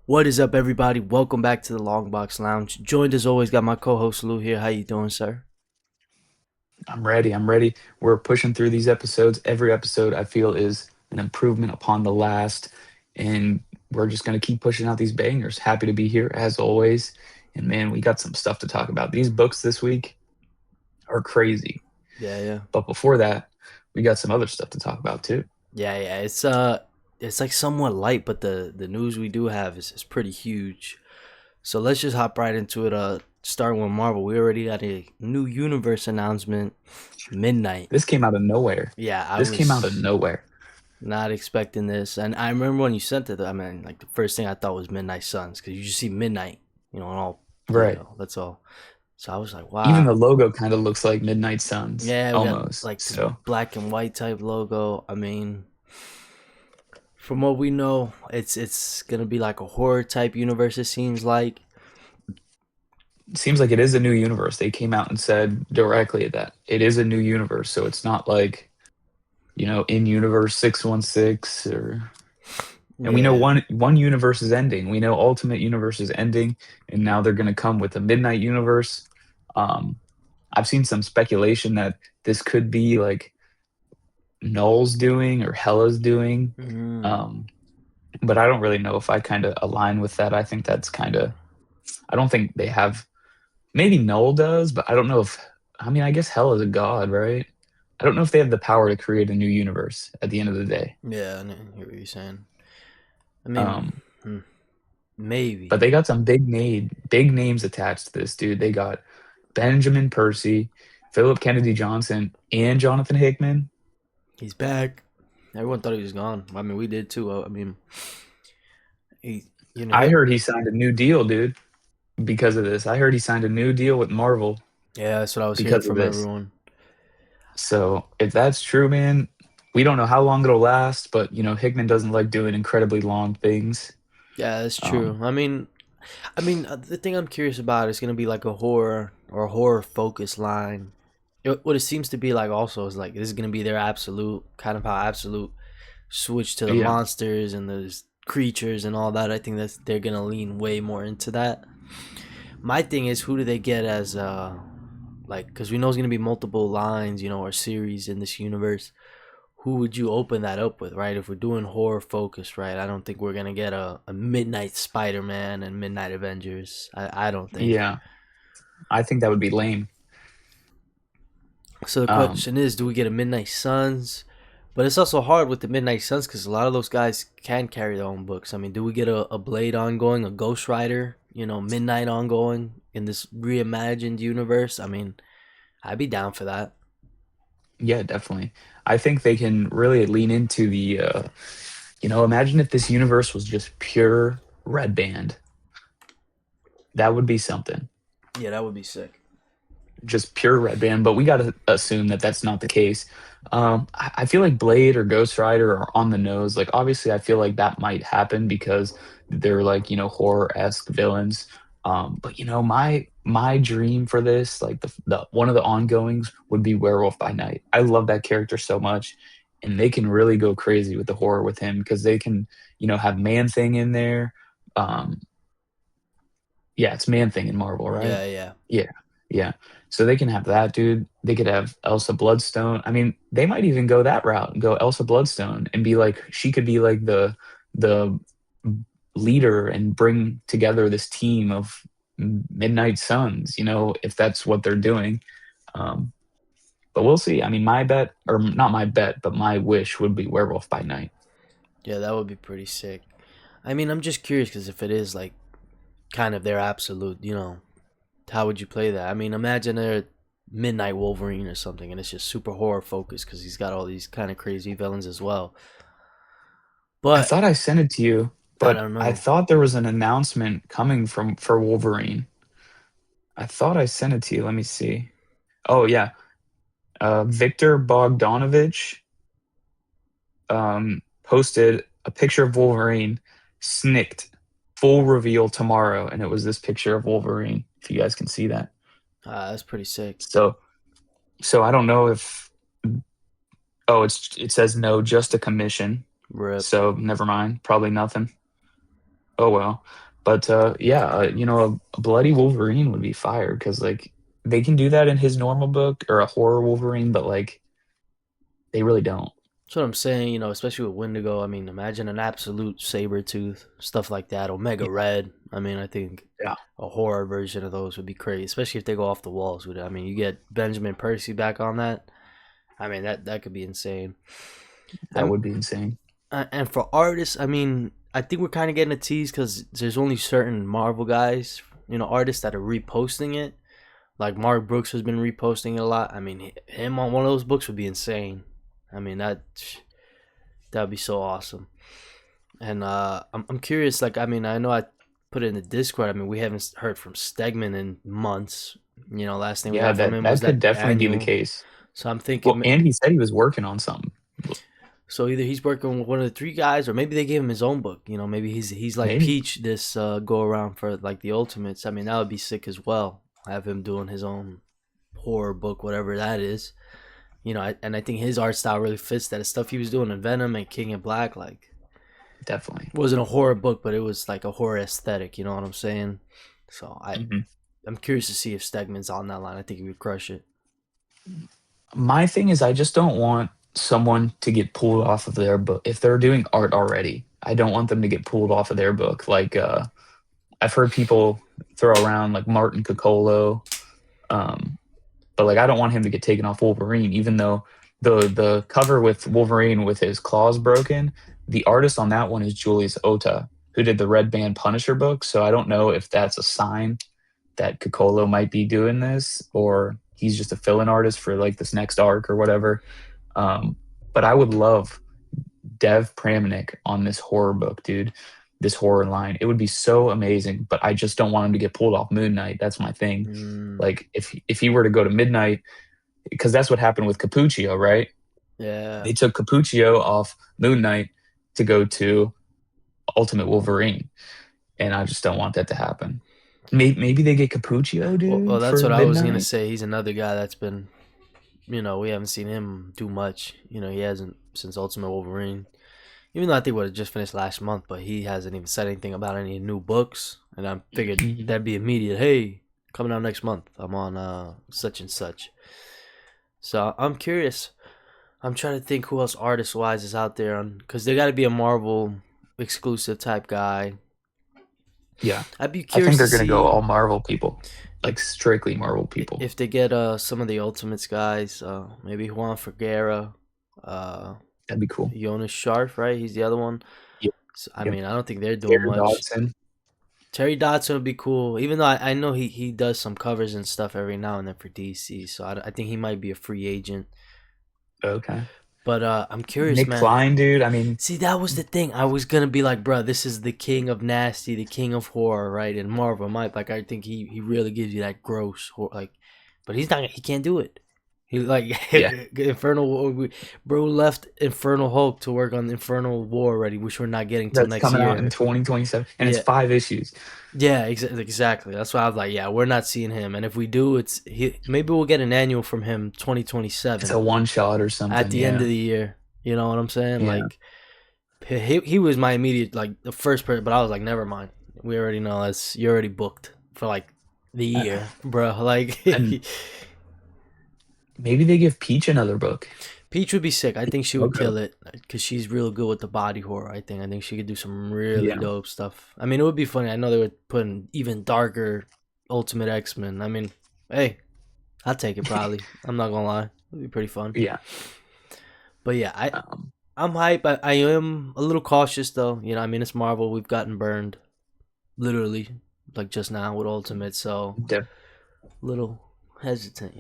What is up, everybody? Welcome back to the Longbox Lounge. Joined as always, got my co-host Lou here. How you doing, sir? I'm ready. I'm ready. We're pushing through these episodes. Every episode I feel is an improvement upon the last. And we're just going to keep pushing out these bangers. Happy to be here as always. And man, we got some stuff to talk about. These books this week are crazy. Yeah, yeah, But before that, we got some other stuff to talk about too. yeah. It's like somewhat light, but the news we do have is pretty huge. So let's just hop right into it. Starting with Marvel, we already got a new universe announcement. Midnight. This came out of nowhere. Yeah, I This came out of was nowhere. not expecting this, and I remember when you sent it. I mean, like the first thing I thought was Midnight Suns because you just see Midnight, and all, Right. that's all. So I was like, Even wow. the logo kind of looks like Midnight Suns Yeah, we got almost. like this So black and white type logo. I mean, from what we know, it's gonna be like a horror type universe. It seems like. it seems like it is a new universe. They came out and said directly that it is a new universe. So it's not like in universe 616 or and we know Yeah. one universe is ending. We know Ultimate Universe is ending, and now they're going to come with a Midnight Universe. Um, I've seen some speculation that this could be like Null's doing or Hella's doing, Mm. um, but I don't really know if I kind of align with that. I think that's kind of I don't think they have. Maybe Null does, but I don't know if. I mean, I guess Hella's a god, right? I don't know if they have the power to create a new universe at the end of the day. Yeah, I hear what you're saying. I mean, Um, hmm, But maybe they got some big names attached to this, dude. They got Benjamin Percy, Philip Kennedy Johnson, and Jonathan Hickman. he's back. Everyone thought he was gone. I mean, we did too. I mean, he, I hit. heard he signed a new deal, dude, because of this. I heard he signed a new deal with Marvel Yeah, that's what I was hearing because of from this. everyone. So if that's true, man, we don't know how long it'll last, but Hickman doesn't like doing incredibly long things. Yeah, that's true. Um, The thing I'm curious about is gonna be like a horror or horror focus line. What it seems to be like also is like this is gonna be their absolute kind of how absolute switch to the yeah, monsters and the creatures and all that. I think that's they're gonna lean way more into that. My thing is who do they get as like because we know it's gonna be multiple lines, or series in this universe. Who would you open that up with, right? If we're doing horror focus, right? I don't think we're gonna get a Midnight Spider-Man and Midnight Avengers. I don't think. yeah, I think that would be lame. So the Um, question is, do we get a Midnight Suns? But it's also hard with the Midnight Suns because a lot of those guys can carry their own books. I mean, do we get a Blade ongoing, a Ghost Rider, Midnight ongoing in this reimagined universe? I mean, I'd be down for that. yeah, definitely. I think they can really lean into imagine if this universe was just pure red band. That would be something. Yeah, that would be sick. Just pure red band, but we got to assume that that's not the case. I feel like Blade or Ghost Rider are on the nose. Like, obviously, I feel like that might happen because they're like, horror-esque villains. But my dream for this, like the one of the ongoings would be Werewolf by Night. I love that character so much, and they can really go crazy with the horror with him because they can, have Man Thing in there. Um, yeah, it's Man Thing in Marvel, right? Yeah, yeah. Yeah, yeah. So they can have that, dude. They could have Elsa Bloodstone. I mean, they might even go that route and go Elsa Bloodstone and be like, she could be like the leader and bring together this team of Midnight Suns, if that's what they're doing. Um, but we'll see. I mean, my bet, or not my bet, but my wish would be Werewolf by Night. Yeah, that would be pretty sick. I mean, I'm just curious because if it is like kind of their absolute, how would you play that? I mean, imagine a Midnight Wolverine or something, and it's just super horror focused because he's got all these kind of crazy villains as well. I But thought I sent it to you, I but don't I know. thought there was an announcement coming for Wolverine. I thought I sent it to you. Let me see. Oh yeah, Victor Bogdanovich posted a picture of Wolverine, snicked, full reveal tomorrow, and it was this picture of Wolverine. If you guys can see that, That's pretty sick. so I don't know if it says no, just a commission. Rip. So never mind, probably nothing. Oh well. But yeah, a bloody Wolverine would be fire because like they can do that in his normal book or a horror Wolverine, but like they really don't. That's what I'm saying, especially with Wendigo. I mean, imagine an absolute saber tooth, stuff like that, Omega Yeah, Red. I mean, I think yeah, a horror version of those would be crazy, especially if they go off the walls with it. I mean, you get Benjamin Percy back on that. I mean, that could be insane. that I'm would be insane. and for artists, I mean, I think we're kind of getting a tease because there's only certain Marvel guys, artists that are reposting it. Like Mark Brooks has been reposting it a lot. I mean, him on one of those books would be insane. I mean, that'd be so awesome. And I'm curious. Like, I mean, I know I put it in the Discord. I mean, we haven't heard from Stegman in months. Last thing we Yeah, got from that him was that could that definitely be the annual. case. So I'm Well, thinking, and he said he was working on something. so either he's working with one of the three guys, or maybe they gave him his own book. Maybe he's like Maybe. Peach this go around for like the Ultimates. I mean, that would be sick as well. Have him doing his own horror book, whatever that is. And I think his art style really fits that. The stuff he was doing in Venom and King in Black, like, Definitely. it wasn't a horror book, but it was like a horror aesthetic. You know what I'm saying? So Mhm. I'm curious to see if Stegman's on that line. I think he would crush it. My thing is I just don't want someone to get pulled off of their book. If they're doing art already, I don't want them to get pulled off of their book. Like I've heard people throw around like Martin Coccolo, um, but like I don't want him to get taken off Wolverine, even though the cover with Wolverine with his claws broken, the artist on that one is Julius Ota, who did the Red Band Punisher book. So I don't know if that's a sign that Coccolo might be doing this, or he's just a fill-in artist for like this next arc or whatever. Um, but I would love Dev Pramanik on this horror book, dude. This horror line. It would be so amazing, but I just don't want him to get pulled off Moon Knight. That's my thing. Mm, Like if he were to go to Midnight, because that's what happened with Capuccio, right? yeah. They took Capuccio off Moon Knight to go to Ultimate Wolverine, and I just don't want that to happen. Maybe they get Capuccio, Well, dude, that's for what I was gonna Midnight. say. He's another guy that's been, we haven't seen him do much. He hasn't since Ultimate Wolverine. Even though I think what it just finished last month, but he hasn't even said anything about any new books. And I figured Mhm. that'd be immediate. Hey, coming out next month. I'm on such and such. So I'm curious. I'm trying to think who else artist wise is out there on because they got to be a Marvel exclusive type guy. Yeah, I'd be I think curious to they're gonna go see all Marvel people, if like strictly Marvel people. if they get some of the Ultimates guys. Maybe Juan Ferreira, uh, That'd be cool. Jonas Sharf, right? He's the other one. Yep, So, I yep. mean, I don't think they're doing Gary much. Dodson. Terry Dodson would be cool, even though I know he does some covers and stuff every now and then for DC. So I think he might be a free agent. Okay. But I'm curious, Nick man. Klein, dude. I mean, See, that was the thing. I was gonna be like, bro, this is the king of nasty, the king of horror, right? And Marvel might like, I think he really gives you that gross horror, like, but he's not. He can't do it. He like yeah, Infernal. Bro left Infernal Hulk to work on Infernal War already, which we're not getting till that's next coming out year. in 2027, and it's Yeah, 5 issues. yeah, exactly. That's why I was like, yeah, we're not seeing him. And if we do, maybe we'll get an annual from him It's a 2027 one shot or at something. the end Yeah, of the year. You know what I'm saying? yeah. Like he was my immediate like the first person, but I was like, never mind. We already know you're already booked for like the Uh, year, bro. Like and maybe they give Peach another book. Peach would be sick. I think she would Okay. kill it because she's real good with the body horror. I think she could do some really Yeah, dope stuff. I mean, it would be funny. I know they would put in even darker Ultimate X Men. I mean, hey, I'll take it probably. I'm not gonna lie. It'd be pretty fun. yeah. But yeah, Um, I'm hype. I am a little cautious though. I mean it's Marvel. We've gotten burned literally like just now with Ultimate, so def- little hesitant.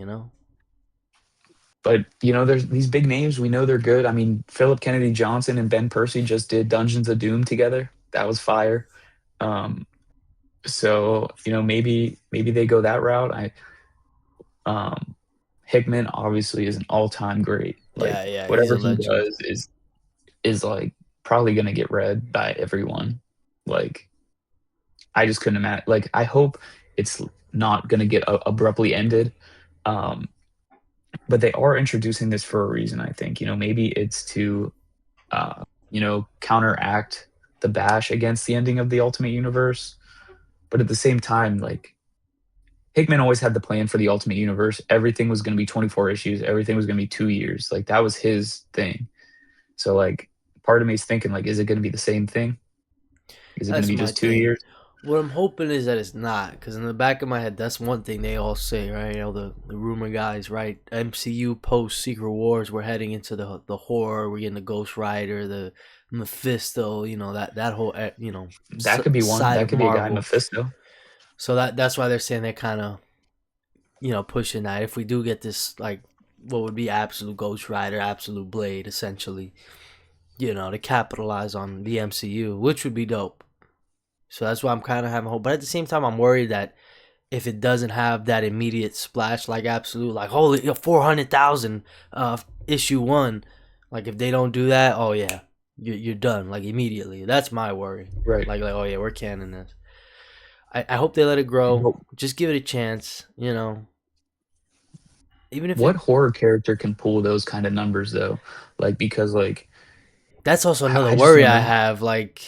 but there's these big names. We know they're good. I mean, Philip Kennedy Johnson and Ben Percy just did Dungeons of Doom together. That was fire. Um, so maybe they go that route. Um, Hickman obviously is an all-time great. Yeah, Like yeah, he's whatever a he legend. does is like probably gonna get read by everyone. Like I just couldn't imagine. Like I hope it's not gonna get abruptly ended. Um, but they are introducing this for a reason. I think maybe it's to counteract. the bash against the ending of the Ultimate Universe. But at the same time, like Hickman always had the plan for the Ultimate Universe. Everything was going to be 24 issues. Everything was going to be 2 years. Like that was his thing. So like part of me is thinking like, is it going to be the same thing? Is it going to That's be my just two thing. years? What I'm hoping is that it's not, because in the back of my head, that's one thing they all say, right? You know, the rumor guys, right? MCU post Secret Wars, we're heading into the horror. We're getting the Ghost Rider, the Mephisto, you know, that whole That could be one. side That of could be a guy Marvel. Mephisto. So that's why they're saying they're kind of pushing that. If we do get this, like, what would be absolute Ghost Rider, absolute Blade, essentially, to capitalize on the MCU, which would be dope. So that's why I'm kind of having hope. But at the same time, I'm worried that if it doesn't have that immediate splash, like absolute, like holy 400,000 issue one, like if they don't do that, oh yeah, you're done like immediately. That's my worry. Right. Like oh yeah, we're canning this. I hope they let it grow. But Just give it a chance. Even if what it. horror character can pull those kind of numbers though? Like because like That's also another I just worry don't I know. have. Like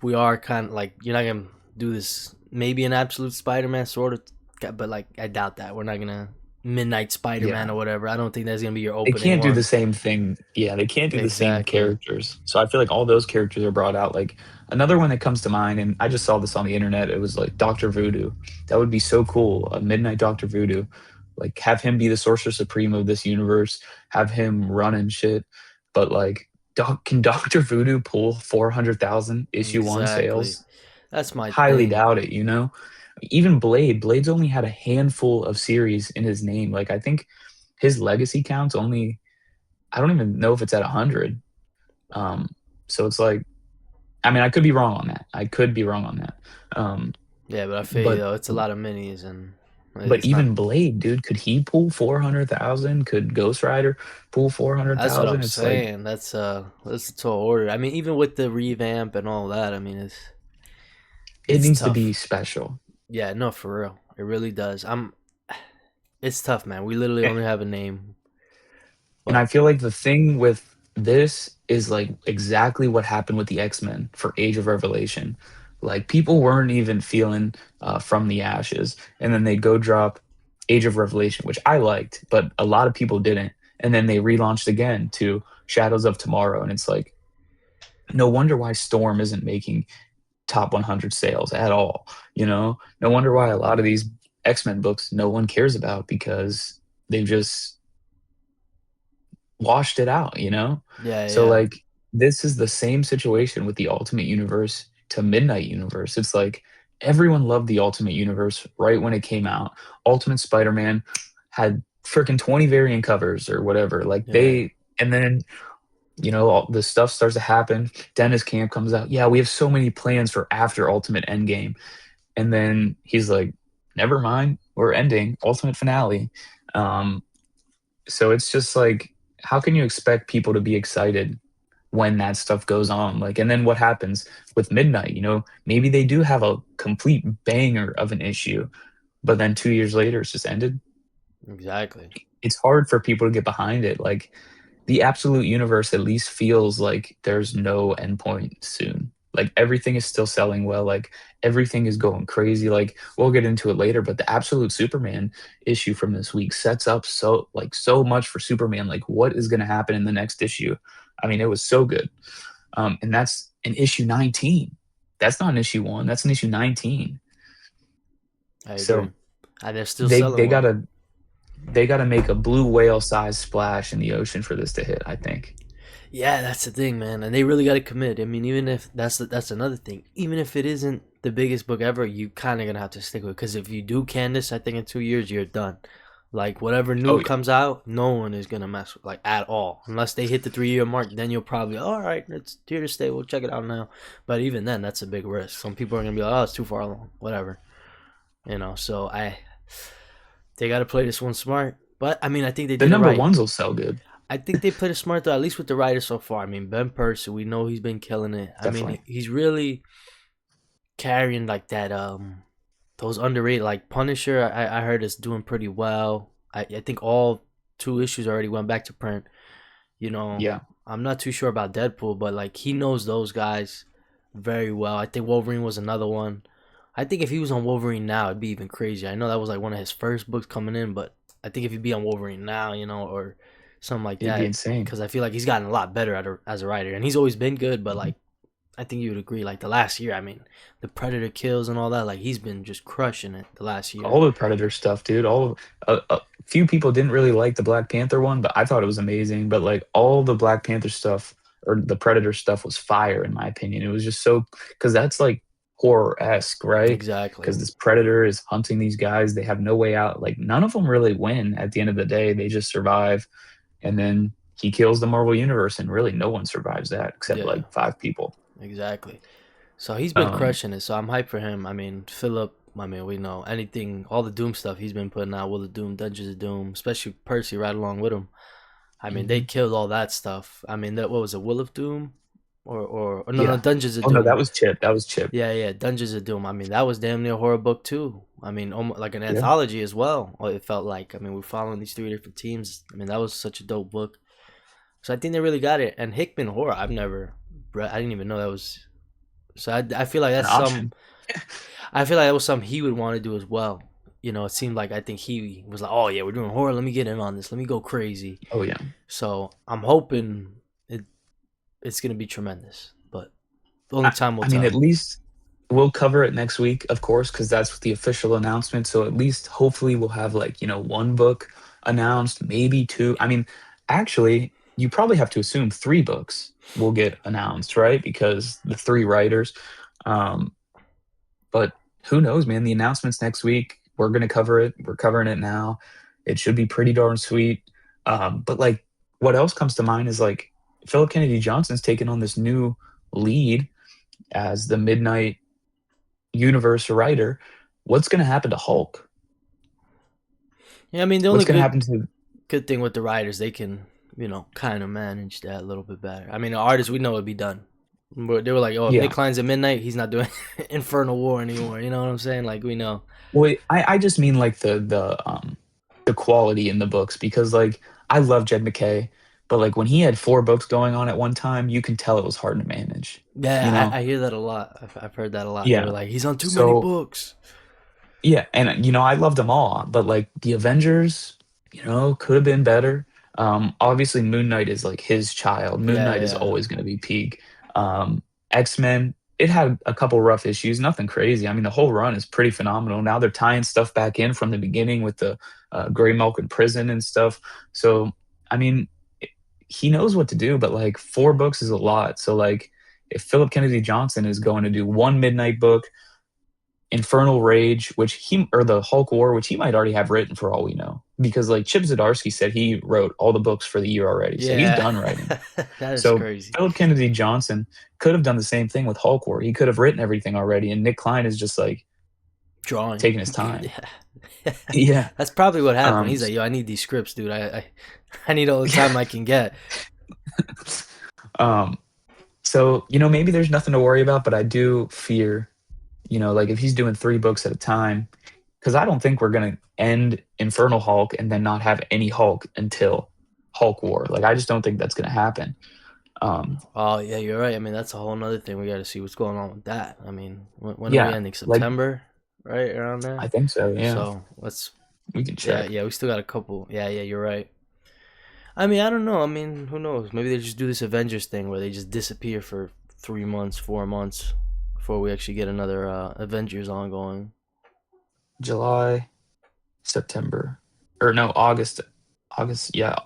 we are kind of like you're not gonna do this. Maybe an absolute Spider-Man sort of, but like I doubt that we're not gonna Midnight Spider-Man Yeah. or whatever. I don't think that's gonna be your They opening can't do the one. same thing. Yeah, they can't do the same Exactly. characters. So I feel like all those characters are brought out. Like another one that comes to mind, and I just saw this on the internet. It was like Doctor Voodoo. That would be so cool. A Midnight Doctor Voodoo. Like have him be the Sorcerer Supreme of this universe. Have him run and shit. But like, can Doctor Voodoo pull 400,000 issue one Exactly. sales? That's my Highly thing. doubt it. Even Blade's only had a handful of series in his name. Like I think his legacy counts only I don't even know if it's at 100. Um, so it's like, I mean, I could be wrong on that. I could be wrong on that. Um, Yeah, but I feel you but though. It's a lot of minis, and but it's not. even Blade, dude, could he pull 400,000? Could Ghost Rider pull That's what 400,000? I'm It's like saying. That's a tall order. I mean, even with the revamp and all that, I mean, it it's needs to be tough. special. Yeah, no, for real, it really does. It's tough, man. We literally only have a name, And but I feel like the thing with this is like exactly what happened with the X-Men for Age of Revelation. Like people weren't even feeling from the ashes, and then they go drop Age of Revelation, which I liked, but a lot of people didn't. And then they relaunched again to Shadows of Tomorrow, and it's like no wonder why Storm isn't making top 100 sales at all. No wonder why a lot of these X-Men books no one cares about because they've just washed it out. yeah, So yeah, like this is the same situation with the Ultimate Universe to Midnight Universe. It's like everyone loved the Ultimate Universe right when it came out. Ultimate Spider-Man had freaking 20 variant covers or whatever. Like yeah. and then all the stuff starts to happen. Dennis Camp comes out. Yeah, we have so many plans for after Ultimate Endgame. And then he's like, never mind, we're ending Ultimate Finale. Um, so it's just like, how can you expect people to be excited when that stuff goes on? Like, and then what happens with Midnight? Maybe they do have a complete banger of an issue, but then 2 years later, it's just ended. Exactly. It's hard for people to get behind it. Like, the absolute universe at least feels like there's no endpoint soon. Like everything is still selling well. Like everything is going crazy. Like we'll get into it later, but the absolute Superman issue from this week sets up so much for Superman. Like what is going to happen in the next issue? I mean, it was so good. And that's an issue 19. That's not an issue one. That's an issue 19. I agree. So And they're still they selling they well. gotta make a blue whale size splash in the ocean for this to hit. I think. Yeah, that's the thing, man. And they really got to commit. I mean, even if that's another thing. Even if it isn't the biggest book ever, you kind of gonna have to stick with it. Because if you do Candace, I think in 2 years you're done. Like whatever Oh new yeah. comes out, no one is gonna mess with like at all, unless they hit the 3 year mark. Then you'll probably all right. It's here to stay. We'll check it out now. But even then, that's a big risk. Some people are gonna be like, oh, it's too far along. Whatever, So they got to play this one smart. But I mean, I think they The did it number right. ones will sell good. I think they played it smart though, at least with the writers so far. I mean, Ben Percy, we know he's been killing it. I mean, Definitely. he's really carrying like that those underrated like Punisher. I heard is doing pretty well. I think all two issues already went back to print. You know, Yeah. I'm not too sure about Deadpool, but like he knows those guys very well. I think Wolverine was another one. I think if he was on Wolverine now, it'd be even crazier. I know that was like one of his first books coming in, but I think if he'd be on Wolverine now, or something like It'd be that, insane. because I feel like he's gotten a lot better as a writer, and he's always been good. But Mhm. like, I think you would agree, like the last year, I mean, the Predator kills and all that, like he's been just crushing it the last year. All the Predator stuff, dude. A few people didn't really like the Black Panther one, but I thought it was amazing. But like all the Black Panther stuff or the Predator stuff was fire in my opinion. It was just so because that's like horror esque, right? Exactly. Because this Predator is hunting these guys. They have no way out. Like none of them really win at the end of the day. They just survive, and then he kills the Marvel universe, and really no one survives that except Yeah. like five people. Exactly. So he's been Um, crushing it. So I'm hyped for him. I mean, Philip. I mean, we know anything, all the Doom stuff he's been putting out. Will of Doom, Dungeons of Doom, especially Percy right along with him. I mean, they mhm. killed all that stuff. I mean, that what was it, Will of Doom, or no, no, Yeah. Dungeons of Oh no, that Doom. was Chip. That was Chip. Yeah, yeah, Dungeons of Doom. I mean, that was damn near a horror book too. I mean, almost like an Yeah. anthology as well. It felt like. I mean, we're following these three different teams. I mean, that was such a dope book. So I think they really got it. And Hickman horror, I've never read. I didn't even know that was. So I feel like An that's some. option. I feel like that was something he would want to do as well. It seemed like I think he was like, oh yeah, we're doing horror. Let me get in on this. Let me go crazy. Oh yeah. So I'm hoping it's gonna be tremendous. But only time will I mean, at tell. least we'll cover it next week, of course, because that's the official announcement. So at least hopefully we'll have like, one book announced, maybe two. I mean, actually, you probably have to assume three books will get announced, right? Because the three writers. Um, but who knows, man? The announcement's next week. We're gonna cover it. We're covering it now. It should be pretty darn sweet. But like, what else comes to mind is like Philip Kennedy Johnson's taking on this new lead as the Midnight Universe writer. What's going to happen to Hulk? Yeah, I mean the What's only going to good happen to good thing with the writers, they can kind of manage that a little bit better. I mean the artists we know it'd be done. But they were like, oh, if Nick yeah? Klein's at midnight, he's not doing Infernal War anymore. You know what I'm saying? Like we know. Well, I just mean like the quality in the books because like I love Jed McKay, but like when he had four books going on at one time, you can tell it was hard to manage. You Yeah, know? I hear that a lot. I've heard that a lot. They were Yeah. like, he's on too many So books. yeah, and I loved them all, but like the Avengers, could have been better. Obviously Moon Knight is like his child. Moon Yeah, Knight is yeah, always going to be peak. X-Men, it had a couple rough issues, nothing crazy. I mean, the whole run is pretty phenomenal. Now they're tying stuff back in from the beginning with the Gray Milk in prison and stuff. So, I mean, he knows what to do, but like four books is a lot. So like if Philip Kennedy Johnson is going to do one Midnight book, Infernal Rage, which he or the Hulk War, which he might already have written for all we know, because like Chip Zdarsky said he wrote all the books for the year already, so he's yeah. done writing. That is So crazy. Philip Kennedy Johnson could have done the same thing with Hulk War. He could have written everything already, and Nick Klein is just like Drawing. taking his time. Yeah. Yeah. That's probably what happened. Um. He's like, yo, I need these scripts, dude. I need all the time I can get. um. So maybe there's nothing to worry about, but I do fear, like if he's doing three books at a time, because I don't think we're gonna end Infernal Hulk and then not have any Hulk until Hulk War. Like I just don't think that's gonna happen. Um, Oh yeah, you're right. I mean, that's a whole nother thing. We got to see what's going on with that. I mean, when are we yeah, ending? like September, right around there. I think so. Yeah, So let's. we can Yeah, check. yeah. We still got a couple. Yeah, yeah. You're right. I mean, I don't know. I mean, who knows? Maybe they just do this Avengers thing where they just disappear for 3 months, 4 months before we actually get another Avengers ongoing. July, September, or no, August. August. Yeah.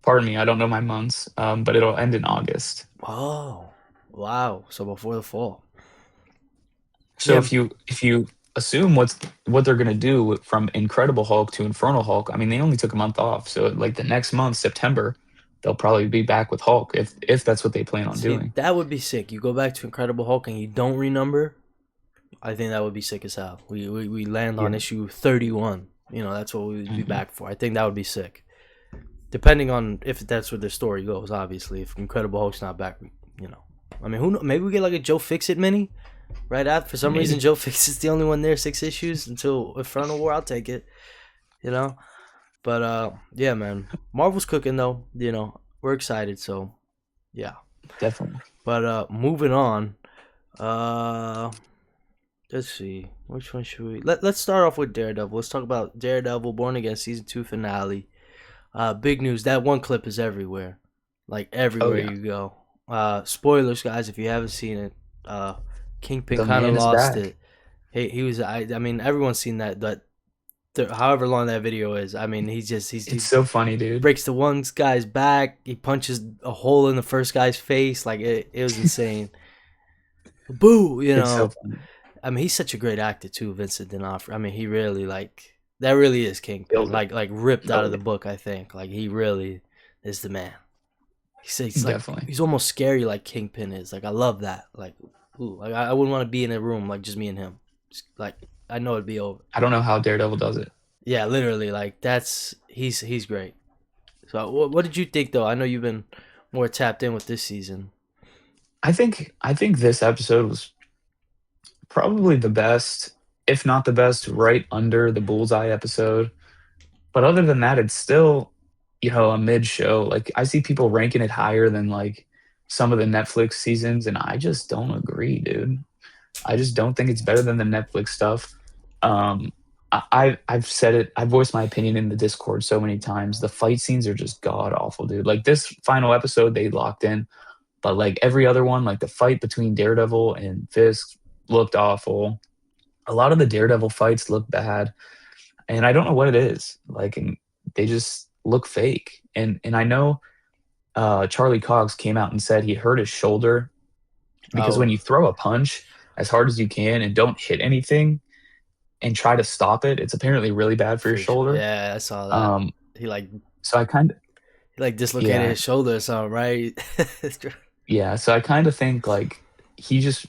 Pardon me, I don't know my months. But it'll end in August. Oh, wow. So before the fall. So Yeah, if you assume what they're gonna do from Incredible Hulk to Infernal Hulk, I mean they only took a month off. So like the next month, September, they'll probably be back with Hulk if that's what they plan on see, doing. that would be sick. You go back to Incredible Hulk and you don't renumber. I think that would be sick as hell. We land on Yeah. issue 31. That's what we would be Hmm. back for. I think that would be sick. Depending on if that's where the story goes, obviously. If Incredible Hulk's not back, you know. I mean, who knows? Maybe we get like a Joe Fixit mini right after. For some reason, Maybe. Joe Fixit's the only one there, 6 issues until Infernal War. I'll take it, you know. But yeah, man, Marvel's cooking though. we're excited. So yeah. Definitely. But moving on. Uh, let's see. Which one should we? Let's start off with Daredevil. Let's talk about Daredevil Born Again season 2 finale. Big news. That one clip is everywhere, like Oh everywhere yeah, you go. Spoilers, guys, if you haven't seen it. Kingpin the kind of man is lost back. it. He was. I mean, everyone's seen that. However long that video is. I mean, It's he so funny, dude. breaks the one guy's back. He punches a hole in the first guy's face. Like it was insane. Boo, you It's so know. funny. I mean, he's such a great actor too, Vincent D'Onofrio. I mean, he really like that. Really is Kingpin. Killed it. Like ripped out Oh of the yeah, book. I think like he really is the man. He's like definitely. he's almost scary like Kingpin is. Like I love that. Like ooh, like I wouldn't want to be in a room like just me and him. Just, like I know it'd be over. I don't know how Daredevil does it. Yeah, literally. Like that's he's great. So what did you think though? I know you've been more tapped in with this season. I think this episode was probably the best, if not the best, right under the Bullseye episode. But other than that, it's still, a mid show. Like I see people ranking it higher than like some of the Netflix seasons, and I just don't agree, dude. I just don't think it's better than the Netflix stuff. I've said it. I've voiced my opinion in the Discord so many times. The fight scenes are just god awful, dude. Like this final episode, they locked in, but like every other one, like the fight between Daredevil and Fisk looked awful. A lot of the Daredevil fights look bad, and I don't know what it is. Like, and they just look fake. And I know Charlie Cox came out and said he hurt his shoulder because when Oh, you throw a punch as hard as you can and don't hit anything and try to stop it, it's apparently really bad for your for sure. shoulder. Yeah, I saw that. Um, He like so I kind of, he like dislocated yeah, his shoulder or something, right? yeah. So I kind of think like he just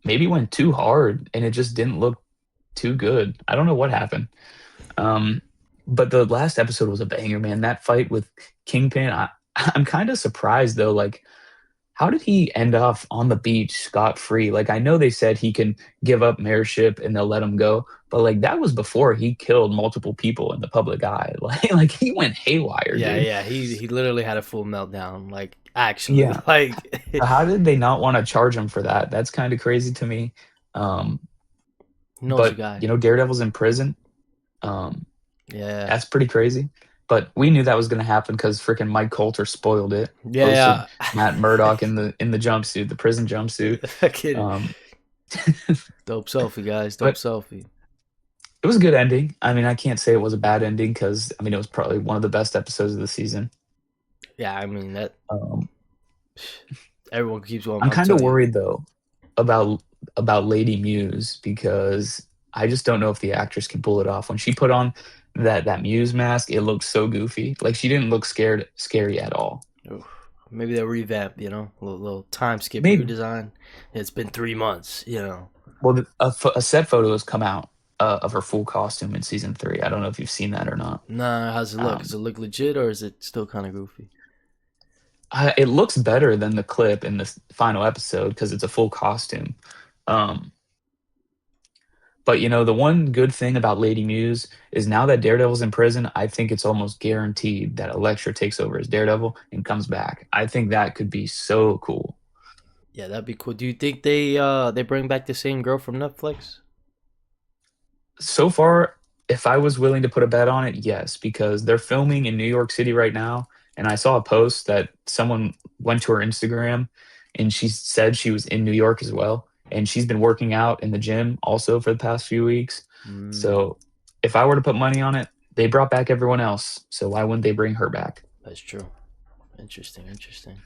maybe went too hard and it just didn't look too good. I don't know what happened. Um, but the last episode was a banger, man. That fight with Kingpin, I'm kind of surprised though. Like, how did he end up on the beach scot free? Like, I know they said he can give up mayorship and they'll let him go, but like that was before he killed multiple people in the public eye. Like he went haywire, Yeah, dude. yeah. He literally had a full meltdown. Like actually, Yeah. like So how did they not want to charge him for that? That's kind of crazy to me. Um, he knows a but guy. Daredevil's in prison. Um, Yeah, That's pretty crazy. But we knew that was going to happen because freaking Mike Coulter spoiled it. Posted yeah. Matt Murdock in the jumpsuit, the prison jumpsuit. Fucking Um, dope selfie, guys. Dope but selfie. it was a good ending. I mean, I can't say it was a bad ending because I mean it was probably one of the best episodes of the season. Yeah, I mean that. Um, Everyone keeps going. I'm I'm kind of telling you. worried though about Lady Muse because I just don't know if the actress can pull it off. When she put on that Muse mask, it looked so goofy. Like she didn't look scary at all. Oof. Maybe they'll revamp. Little time skip Maybe. redesign. It's been 3 months. Well, a set photo has come out of her full costume in season 3. I don't know if you've seen that or not. Nah, how's it look? Does Um, it look legit or is it still kind of goofy? it looks better than the clip in the final episode because it's a full costume. Um, but the one good thing about Lady Muse is now that Daredevil's in prison, I think it's almost guaranteed that Elektra takes over as Daredevil and comes back. I think that could be so cool. Yeah, that'd be cool. Do you think they bring back the same girl from Netflix? So far, if I was willing to put a bet on it, yes, because they're filming in New York City right now. And I saw a post that someone went to her Instagram and she said she was in New York as well. And she's been working out in the gym also for the past few weeks. Mm, So if I were to put money on it, they brought back everyone else. So why wouldn't they bring her back? that's true. Interesting, interesting.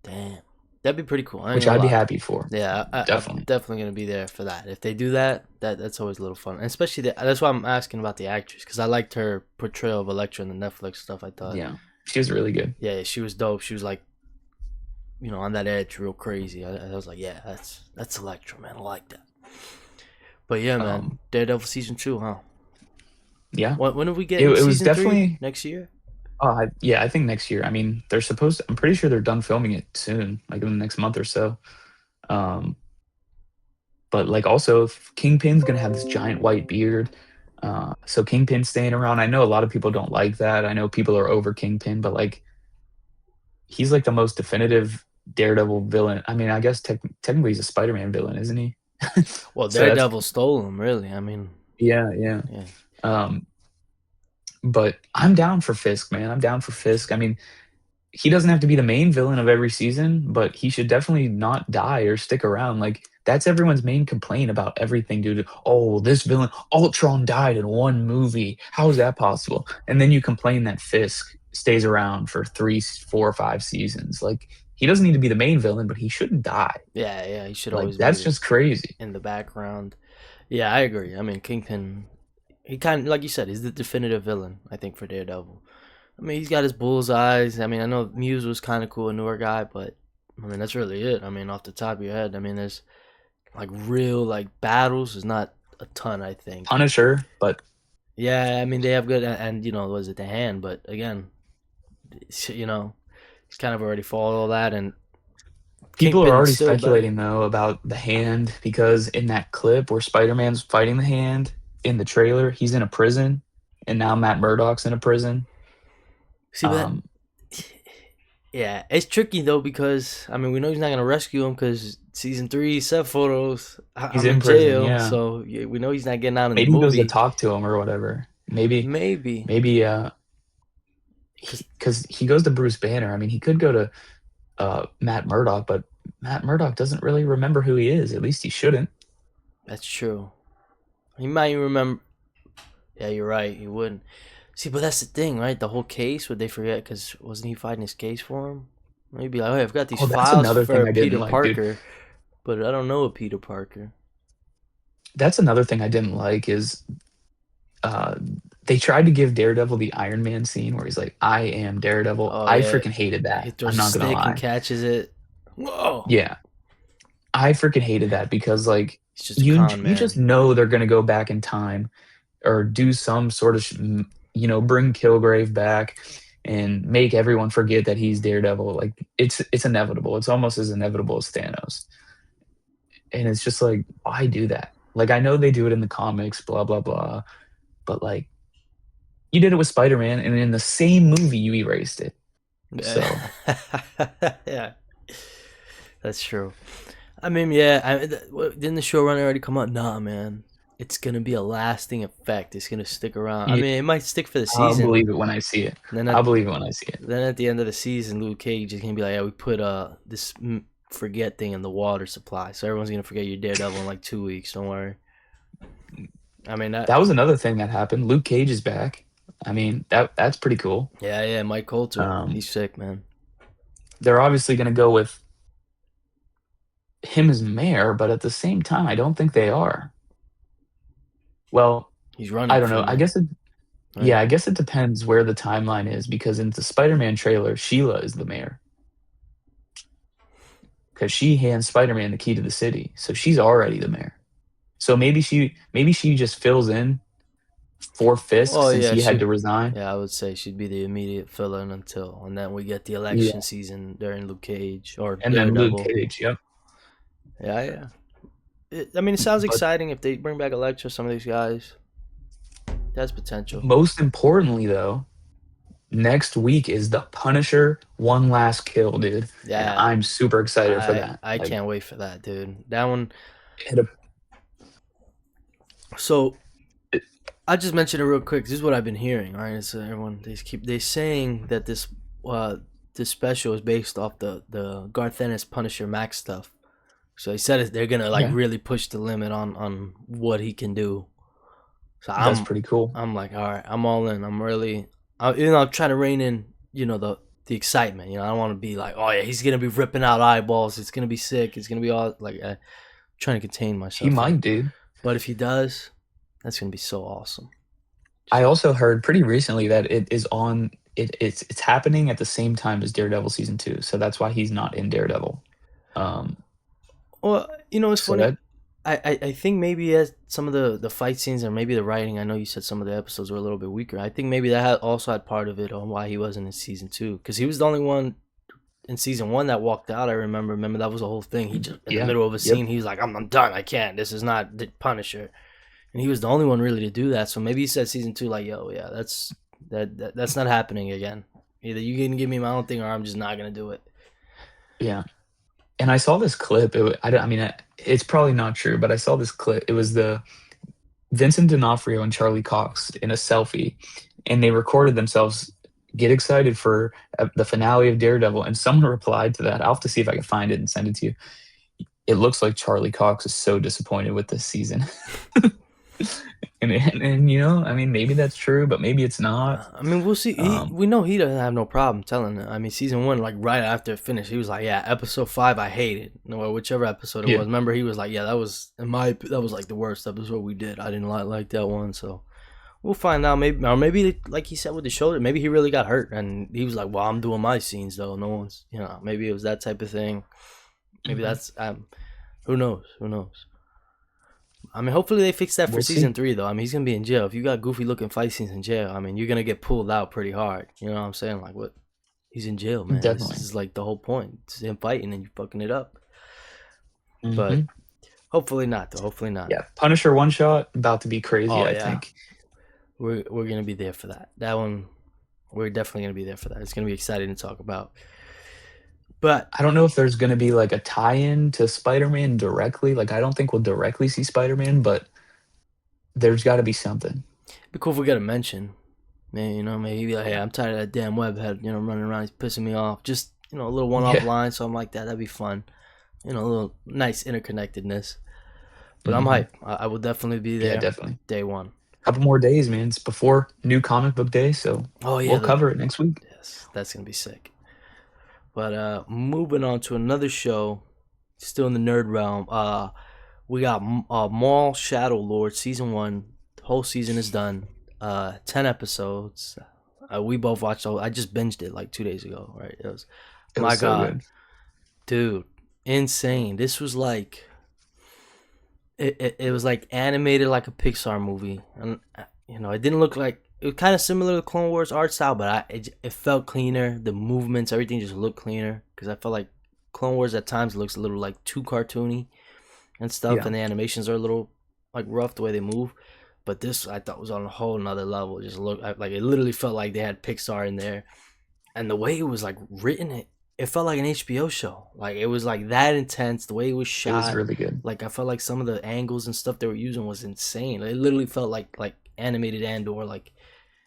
Damn, that'd be pretty cool. I ain't Which gonna I'd be lie. happy for. Yeah, I'm Definitely. definitely gonna be there for that. If they do that, that's always a little fun, and especially that's why I'm asking about the actress because I liked her portrayal of Elektra in the Netflix stuff. I thought, Yeah. She was really good. yeah, she was dope. She was like, on that edge, real crazy. I was like, yeah, that's Elektra, man. I like that. But yeah, man, Um, Daredevil season 2, huh? yeah. When are we It, getting it was season 3 definitely next year? yeah, I think next year. I mean, I'm pretty sure they're done filming it soon, like in the next month or so. Um, but like also, Kingpin's gonna have this giant white beard. So Kingpin's staying around. I know a lot of people don't like that. I know people are over Kingpin, but like he's like the most definitive Daredevil villain. I mean, I guess technically he's a Spider-Man villain, isn't he? Well, So that's Daredevil stole him, really. I mean, yeah, yeah. yeah. Um, but I'm down for Fisk, man. I'm down for Fisk. I mean, he doesn't have to be the main villain of every season, but he should definitely not die or stick around. Like that's everyone's main complaint about everything, dude. Oh, this villain, Ultron died in one movie. How is that possible? And then you complain that Fisk stays around for 3, 4, 5 seasons. Like he doesn't need to be the main villain, but he shouldn't die. Yeah, yeah, he should Like always that's be just crazy. in the background. Yeah, I agree. I mean, Kingpin, he kind of, like you said, he's the definitive villain, I think, for Daredevil. I mean, he's got his bullseyes. I mean, I know Muse was kind of cool, a newer guy, but I mean, that's really it. I mean, off the top of your head, I mean, there's like real like battles. There's not a ton, I think. Punisher, but Yeah, I mean, they have good, and was it the hand? But again, he's kind of already followed all that, and people are Kingpin's already still better. speculating though about the hand because in that clip where Spider-Man's fighting the hand in the trailer, he's in a prison, and now Matt Murdock's in a prison. See, but Um, yeah, it's tricky though because I mean we know he's not gonna rescue him because season three set photos. he's I'm in in prison, jail, yeah. so yeah, we know he's not getting out in the Maybe he goes to movie. talk to him or whatever. Maybe Maybe because because he goes to Bruce Banner. I mean, he could go to Matt Murdock, but Matt Murdock doesn't really remember who he is. At least he shouldn't. that's true. He might remember. Yeah, you're right. He wouldn't. See, but that's the thing, right? The whole case, would they forget? Because wasn't he fighting his case for him? Maybe like, oh, I've got these Oh, that's files another thing for I didn't Peter like, dude. Parker, but I don't know a Peter Parker. That's another thing I didn't like is uh, they tried to give Daredevil the Iron Man scene where he's like, "I am Daredevil." Oh I yeah, freaking hated he that. throws I'm a not gonna stick and lie. catches it. Whoa, Yeah, I freaking hated that because like he's just a you con you just man. know they're gonna go back in time or do some sort of bring Kilgrave back and make everyone forget that he's Daredevil. Like it's inevitable. It's almost as inevitable as Thanos. And it's just like why do that? Like I know they do it in the comics, blah blah blah, but like you did it with Spider-Man, and in the same movie you erased it. So Yeah, that's true. I mean, yeah. Didn't the showrunner already come out? Nah, man. It's gonna be a lasting effect. It's gonna stick around. I yeah, mean, it might stick for the I'll season. believe it when I see it. And then I'll believe it when I see it. at the end of the season, Luke Cage is gonna be like, "Yeah, we put this forget thing in the water supply, so everyone's gonna forget you're Daredevil in like 2 weeks. Don't worry." I mean that. That was another thing that happened. Luke Cage is back. I mean that's pretty cool. Yeah, yeah. Mike Coulter, Um, he's sick, man. they're obviously going to go with him as mayor, but at the same time, I don't think they are. Well, He's I running don't for know. I mayor, guess it, right? yeah, I guess it depends where the timeline is because in the Spider-Man trailer, Sheila is the mayor because she hands Spider-Man the key to the city, so she's already the mayor. So maybe she just fills in for Fisk Oh since yeah, he had she. to resign. Yeah, I would say she'd be the immediate villain and then we get the election Yeah, season during Luke Cage or and then Luke Daredevil. Cage. Yep. Yeah, yeah. I mean, it sounds But exciting if they bring back Elektra. Some of these guys, that's potential. most importantly, though, next week is the Punisher One Last Kill, dude, and Yeah, I'm super excited for I that. I Like, can't wait for that, dude. That one. it, So it, I just mentioned it real quick. This is what I've been hearing. All right, so everyone they saying that this special is based off the Garth Ennis Punisher Max stuff. So he said they're gonna like okay, really push the limit on what he can do. So that's pretty cool. I'm like, all right, I'm all in. I'm really, I'm trying to rein in, the excitement. I don't want to be like, oh yeah, he's gonna be ripping out eyeballs. It's gonna be sick. It's gonna be all like, trying to contain He myself here. might, dude. But if he does, that's gonna be so awesome. I Just, also heard pretty recently that it is on. It's happening at the same time as Daredevil season 2, so that's why he's not in Daredevil. Um, well, it's so funny. that I think maybe as some of the fight scenes or maybe the writing. I know you said some of the episodes were a little bit weaker. I think maybe that also had part of it on why he wasn't in season two because he was the only one in season one that walked out. I remember that was the whole thing. He just in the yeah, middle of a yep. scene, he was like, "I'm done. I can't. This is not the Punisher." And he was the only one really to do that. So maybe he said season two, like, "Yo, yeah, that's not happening again. Either you can give me my own thing, or I'm just not gonna do it. Yeah. And I saw this clip. I mean, it's probably not true, but I saw this clip. It was the Vincent D'Onofrio and Charlie Cox in a selfie, and they recorded themselves get excited for the finale of Daredevil. And someone replied to that. I'll have to see if I can find it and send it to you. It looks like Charlie Cox is so disappointed with this season. And you know, I mean, maybe that's true, but maybe it's not. I mean, we'll see. Um, We know he doesn't have no problem telling it. I mean, season 1, like right after it finished, he was like, "Yeah, episode 5, I hated." No, whichever episode it yeah, was. Remember, he was like, "Yeah, that was like the worst episode we did. I didn't like that one." So we'll find out. Maybe, or maybe like he said with the shoulder, maybe he really got hurt, and he was like, "Well, I'm doing my scenes though. No one's, you know." Maybe it was that type of thing. Maybe mhm. that's who knows? Who knows? I mean, hopefully they fix that for We'll season see. 3, though. I mean, he's gonna be in jail. If you got goofy looking fight scenes in jail, I mean, you're gonna get pulled out pretty hard. You know what I'm saying? Like, what? He's in jail, man. This Definitely. is like the whole point. It's him fighting and you fucking it up. But Hmm. hopefully not, though. Hopefully not. Yeah, Punisher one shot about to be crazy. Oh I yeah, think. we're gonna be there for that. That one, we're definitely gonna be there for that. It's gonna be exciting to talk about. But I don't know if there's gonna be like a tie-in to Spider-Man directly. Like, I don't think we'll directly see Spider-Man, but there's got to be something. it'd be cool if we got a mention. Man, you know, maybe be like, hey, I'm tired of that damn webhead. You know, running around, he's pissing me off. Just a little one-off Yeah. line, something like that. That'd be fun. A little nice interconnectedness. But I'm Hmm. hype. I will definitely be Yeah, there definitely. day one. Couple more days, man. It's before new comic book day, so Oh yeah, we'll cover it next week. yes, that's gonna be sick. But moving on to another show, still in the nerd realm. We got Maul Shadow Lord season 1. The whole season is done. 10 episodes. We both watched. I just binged it like 2 days ago. Right? It was, It my was so God, good. dude, insane. This was like it was like animated like a Pixar movie, and it didn't look like it was kind of similar to Clone Wars art style, but it felt cleaner. The movements, everything just looked cleaner because I felt like Clone Wars at times looks a little like too cartoony and stuff, Yeah. and the animations are a little like rough the way they move. But this I thought was on a whole nother level. It just looked like it literally felt like they had Pixar in there, and the way it was like written, it felt like an HBO show. Like it was like that intense. The way it was It was shot, really good. like I felt like some of the angles and stuff they were using was insane. It literally felt like animated Andor. Like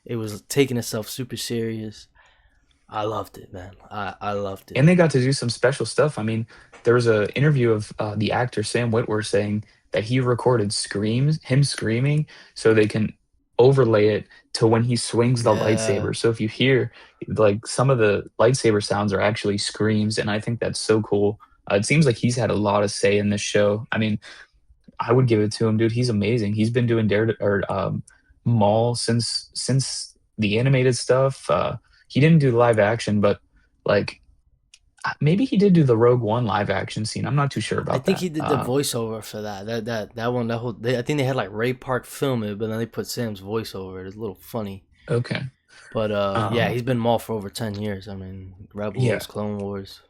it was taking itself super serious. I loved it, man. I loved it. And they got to do some special stuff. I mean, there was a interview of the actor Sam Witwer saying that he recorded screams, him screaming, so they can overlay it to when he swings the Yeah, lightsaber. So if you hear like some of the lightsaber sounds are actually screams, and I think that's so cool. It seems like he's had a lot of say in this show. I mean, I would give it to him, dude. He's amazing. He's been doing Dare or Maul since the animated stuff. He didn't do live action, but like maybe he did do the Rogue One live action scene. I'm not too sure I about think that. he did the voiceover for that. That one. That whole. I think they had like Ray Park film it, but then they put Sam's voice over it. It's a little funny. Okay. But yeah, Um, he's been Maul for over 10 years. I mean, yeah. Rebels, Clone Wars.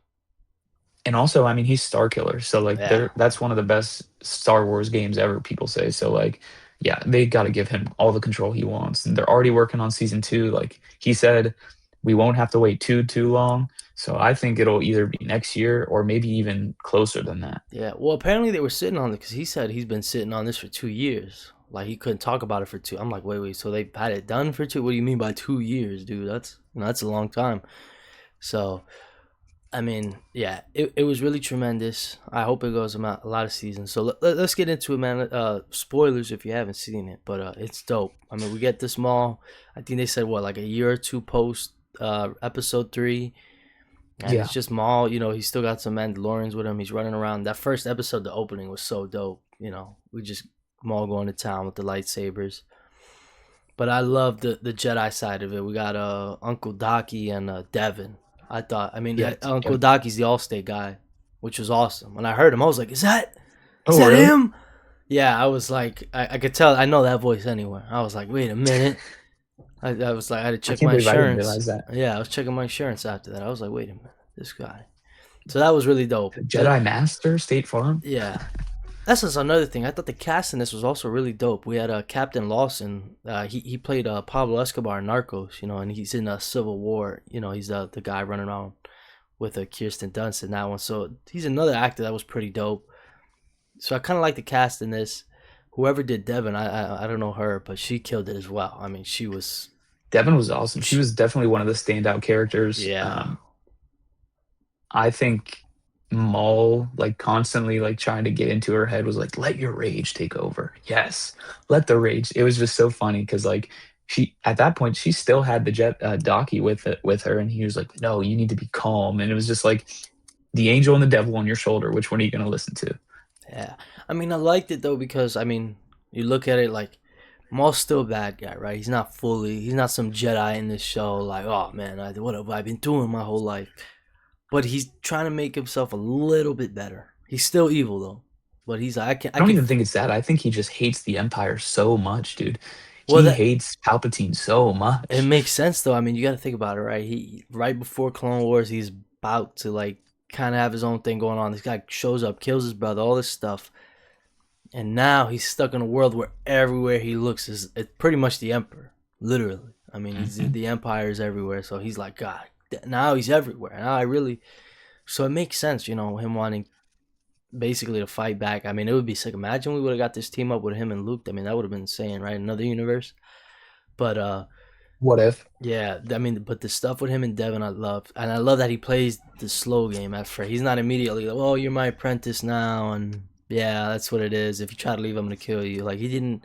And also, I mean, he's Star Killer, so like Yeah, that's one of the best Star Wars games ever, people say. So like, yeah, they got to give him all the control he wants. And they're already working on season 2. Like he said, we won't have to wait too long. So I think it'll either be next year or maybe even closer than that. yeah. Well, apparently they were sitting on it because he said he's been sitting on this for 2 years. Like he couldn't talk about it for two. I'm like, wait. So they had it done for two? What do you mean by 2 years, dude? That's a long time. So I mean, yeah, it was really tremendous. I hope it goes a lot of seasons. So let's get into it, man. Spoilers if you haven't seen it, but it's dope. I mean, we get this Maul. I think they said what, like a year or two post episode 3, and Yeah. it's just Maul. He's still got some Mandalorians with him. He's running around. That first episode, the opening was so dope. We just Maul going to town with the lightsabers. But I love the Jedi side of it. We got Uncle Docky and Devin. I mean, Yeah. Uncle Yep. Docky's the Allstate guy, which was awesome. When I heard him, I was like, is Oh, that really? him? Yeah, I was like, I could tell, I know that voice anywhere. I was like, wait a minute. I was like, I had to I check can't my believe I didn't insurance. realize that. Yeah, I was checking my insurance after that. I was like, wait a minute, this guy. So that was really dope. But Jedi Master, State Farm. yeah, That's just another thing. I thought the cast in this was also really dope. We had Captain Lawson. He played Pablo Escobar in Narcos, and he's in Civil War. He's the guy running around with Kirsten Dunst in that one. So he's another actor that was pretty dope. So I kind of like the cast in this. Whoever did Devin, I don't know her, but she killed it as well. I mean, she was, Devin was awesome. She she, was definitely one of the standout characters. yeah, I think Maul, like constantly like trying to get into her head, was like, "Let your rage take over." Yes, let the rage. It was just so funny because like she at that point she still had the jet Docky with her, and he was like, "No, you need to be calm." And it was just like the angel and the devil on your shoulder. Which one are you gonna listen to? yeah. I mean, I liked it though because I mean, you look at it like Maul's still a bad guy, right? He's not some Jedi in this show. Like, oh man, what have I been doing my whole life? But he's trying to make himself a little bit better. He's still evil though, but he's like, I don't even think it's that. I think he just hates the Empire so much, dude. well, He that hates Palpatine so it much. makes sense though. I mean, you got to think about it, right? He right before Clone Wars, he's about to like kind of have his own thing going on. This guy shows up, kills his brother, all this stuff, and now he's stuck in a world where everywhere he looks is it's pretty much the Emperor, literally. I mean, he's Mhm. the Empire is everywhere, so he's like, God, now he's everywhere. Now I really, so it makes sense, him wanting basically to fight back. I mean, it would be sick. Imagine we would have got this team up with him and Luke. I mean, that would have been insane, right? Another universe. But What if? yeah, I mean, but the stuff with him and Devin, I love, and I love that he plays the slow game at first. He's not immediately like, "Oh, you're my apprentice now," and yeah, that's what it is. If you try to leave, I'm gonna kill you. Like he didn't.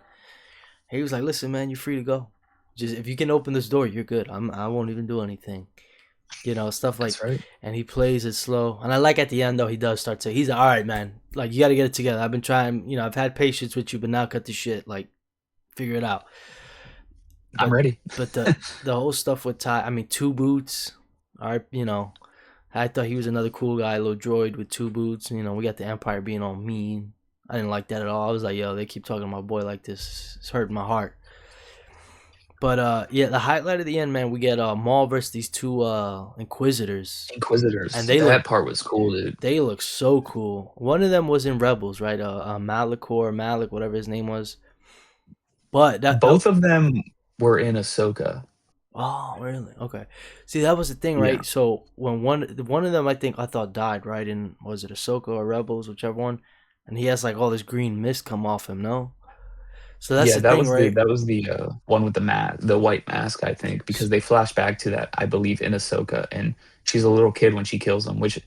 He was like, "Listen, man, you're free to go. Just if you can open this door, you're good. I won't even do anything." Stuff like, That's right. and he plays it slow. And I like at the end though, he does start to. He's like, all right, man. Like you got to get it together. I've been trying. I've had patience with you, but now cut the shit. Like figure it out. I'm But ready. but the whole stuff with Ty. I mean, two boots. All right, I thought he was another cool guy, little droid with two boots. We got the Empire being all mean. I didn't like that at all. I was like, yo, they keep talking to my boy like this. It's hurting my heart. But yeah, the highlight of the end, man, we get Maul versus these two Inquisitors, and Inquisitors. they look That part was cool, dude. they look so cool. One of them was in Rebels, right? Malik, whatever his name was. But that Both of them were in Ahsoka. oh really? Okay. See, that was the thing, Yeah. right? So when one of them, I thought died, right? In was it Ahsoka or Rebels, whichever one, and he has like all this green mist come off him. No, so that's Yeah, the thing, right? that was the one with the white mask, I think, because they flash back to that, I believe, in Ahsoka, and she's a little kid when she kills him, which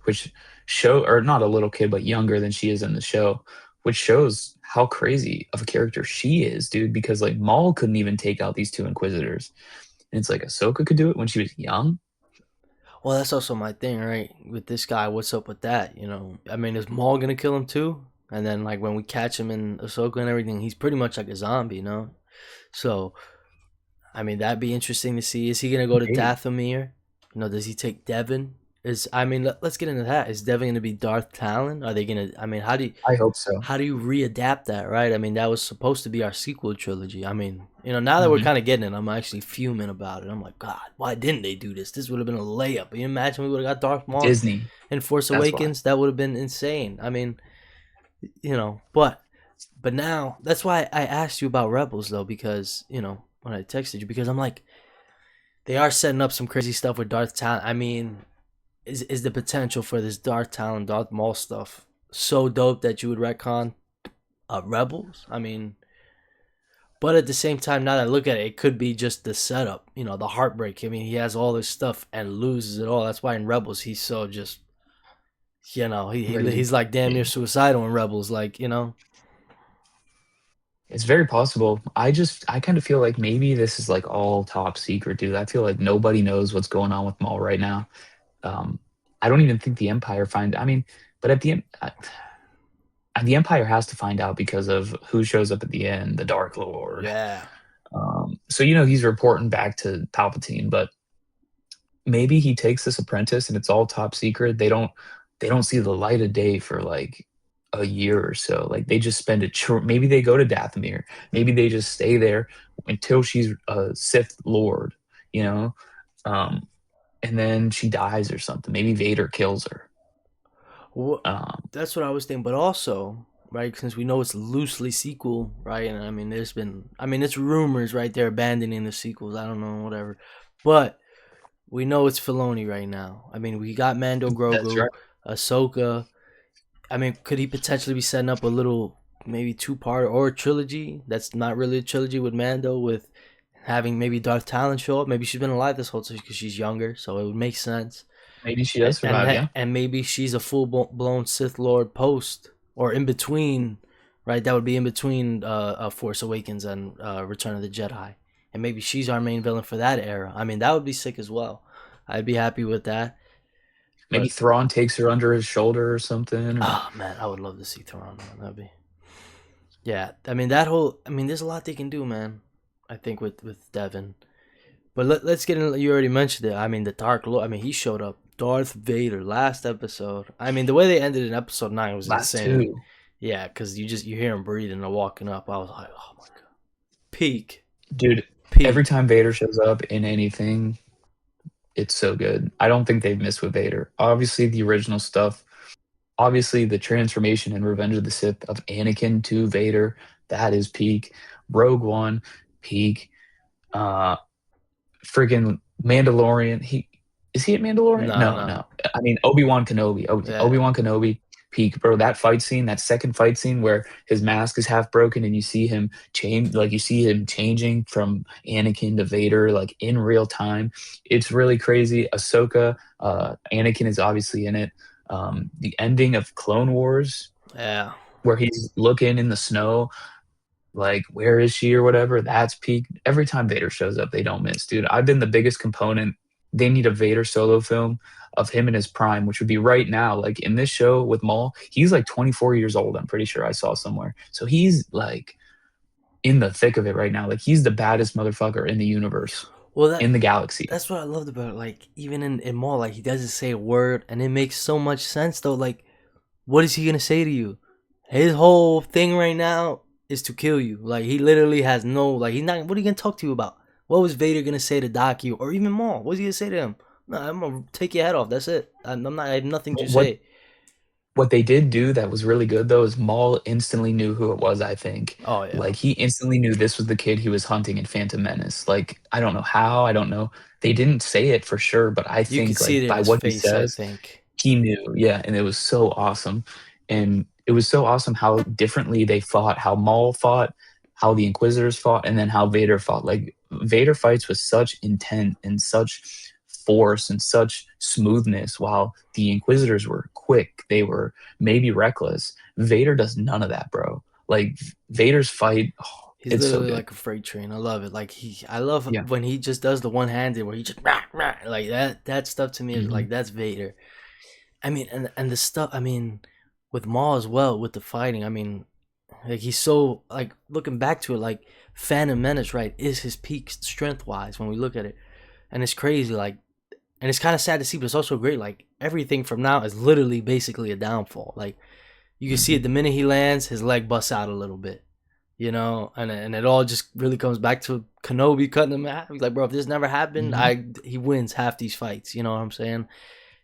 show or not a little kid, but younger than she is in the show, which shows how crazy of a character she is, dude. Because like Maul couldn't even take out these two Inquisitors, and it's like Ahsoka could do it when she was young. Well, that's also my thing, right? With this guy, what's up with that? I mean, is Maul gonna kill him too? And then, like, when we catch him in Ahsoka and everything, he's pretty much like a zombie. So, I mean, that'd be interesting to see. Is he gonna go to Maybe. Dathomir? Does he take Devin? I mean, let's get into that. Is Devin gonna be Darth Talon? Are they gonna? I mean, I hope so. how do you readapt that, right? I mean, that was supposed to be our sequel trilogy. I mean, now that we're Hmm. kind of getting it, I'm actually fuming about it. I'm like, God, why didn't they do this? This would have been a layup. Can you imagine we would have got Darth Maul Disney. in Force That's why. Awakens? That would have been insane. I mean, but now that's why I asked you about Rebels though, because when I texted you, because I'm like, they are setting up some crazy stuff with Darth Talon. I mean, is the potential for this Darth Talon, Darth Maul stuff so dope that you would retcon Rebels? I mean, but at the same time, now that I look at it, it could be just the setup, the heartbreak. I mean, he has all this stuff and loses it all. That's why in Rebels he's so just, Ready. he's like damn Yeah. near suicidal in Rebels, like. It's very possible. I kind of feel like maybe this is like all top secret, dude. I feel like nobody knows what's going on with Maul right now. Um, I don't even think the Empire find. I mean, but the Empire has to find out because of who shows up at the end, the Dark Lord. Yeah. So he's reporting back to Palpatine, but maybe he takes this apprentice and it's all top secret. They don't see the light of day for like a year or so. Like they just spend it. Maybe they go to Dathomir. Maybe they just stay there until she's a Sith Lord. You know, um, and then she dies or something. Maybe Vader kills her. Well, Um, that's what I was thinking. But also, right? Since we know it's loosely sequel, right? And I mean, it's rumors, right? They're abandoning the sequels. I don't know, whatever. But we know it's Filoni right now. I mean, we got Mando That's Grogu, right. Ahsoka. I mean, could he potentially be setting up a little, maybe two-part or a trilogy? That's not really a trilogy with Mando, with having maybe Darth Talon show up. Maybe she's been alive this whole time because she's younger, so it would make sense. Maybe she does survive. Yeah. And maybe she's a full blown Sith Lord post or in between, right? That would be in between Force Awakens and Return of the Jedi, and maybe she's our main villain for that era. I mean, that would be sick as well. I'd be happy with that. Maybe But Thrawn takes her under his shoulder or something. Or oh man, I would love to see Thrawn. Man. That'd be yeah. I mean that whole. I mean, there's a lot they can do, man. I think with Devin. But let's get in. You already mentioned it. I mean, the Dark Lord. I mean, he showed up. Darth Vader last episode. I mean, the way they ended in episode 9 was last insane. two, Yeah, because you hear him breathing and walking up. I was like, oh my god, peak, dude. Every peak. time Vader shows up in anything, it's so good. I don't think they've missed with Vader. Obviously, the original stuff. Obviously, the transformation in Revenge of the Sith of Anakin to Vader, that is peak. Rogue One, peak. Uh, Freaking Mandalorian. He is he a Mandalorian? No, No, no. no. I mean Obi-Wan Kenobi. Yeah, Obi-Wan Kenobi peak, bro. That fight scene, that second fight scene where his mask is half broken and you see him change, like you see him changing from Anakin to Vader, like in real time. It's really crazy. Ahsoka, Anakin is obviously in it. The ending of Clone Wars, yeah. where he's looking in the snow like where is she or whatever, that's peak. Every time Vader shows up they don't miss, dude. I've been the biggest component. They need a Vader solo film of him in his prime, which would be right now. Like in this show with Maul, he's like 24 years old, I'm pretty sure I saw somewhere. So he's like in the thick of it right now. Like he's the baddest motherfucker in the universe, Well, in the galaxy. that's what I loved about it. Like even in Maul, like he doesn't say a word, and it makes so much sense though. Like, what is he gonna say to you? His whole thing right now is to kill you. Like he literally has no like he's not. What are you gonna talk to you about? What was Vader gonna say to Daki or even Maul? What's he gonna say to him? No, I'm gonna take your head off. That's it. I'm not. I have nothing to What say. What they did do that was really good though is Maul instantly knew who it was, I think. Oh yeah, Like he instantly knew this was the kid he was hunting in Phantom Menace. Like I don't know how, I don't know. They didn't say it for sure, but I you could think see like it in by his what he face. I says, think. he knew. Yeah, and it was so awesome. And it was so awesome how differently they fought, how Maul fought, how the Inquisitors fought, and then how Vader fought. Like Vader fights with such intent and such force and such smoothness, while the Inquisitors were quick. They were maybe reckless. Vader does none of that, bro. Like Vader's fight, oh, He's it's so literally good. like a freight train. I love it. Like I love Yeah. when he just does the one handed where he just rah, rah, like that. That stuff to me is Hmm. like that's Vader. I mean, and the stuff. I mean, with Maul as well with the fighting. I mean, like he's so like looking back to it, like Phantom Menace, right, is his peak strength wise when we look at it, and it's crazy. Like, and it's kind of sad to see, but it's also great. Like everything from now is literally basically a downfall. Like you can see Hmm. it the minute he lands, his leg busts out a little bit, and it all just really comes back to Kenobi cutting him in half. He's like, bro, if this never happened, Hmm. he wins half these fights. You know what I'm saying?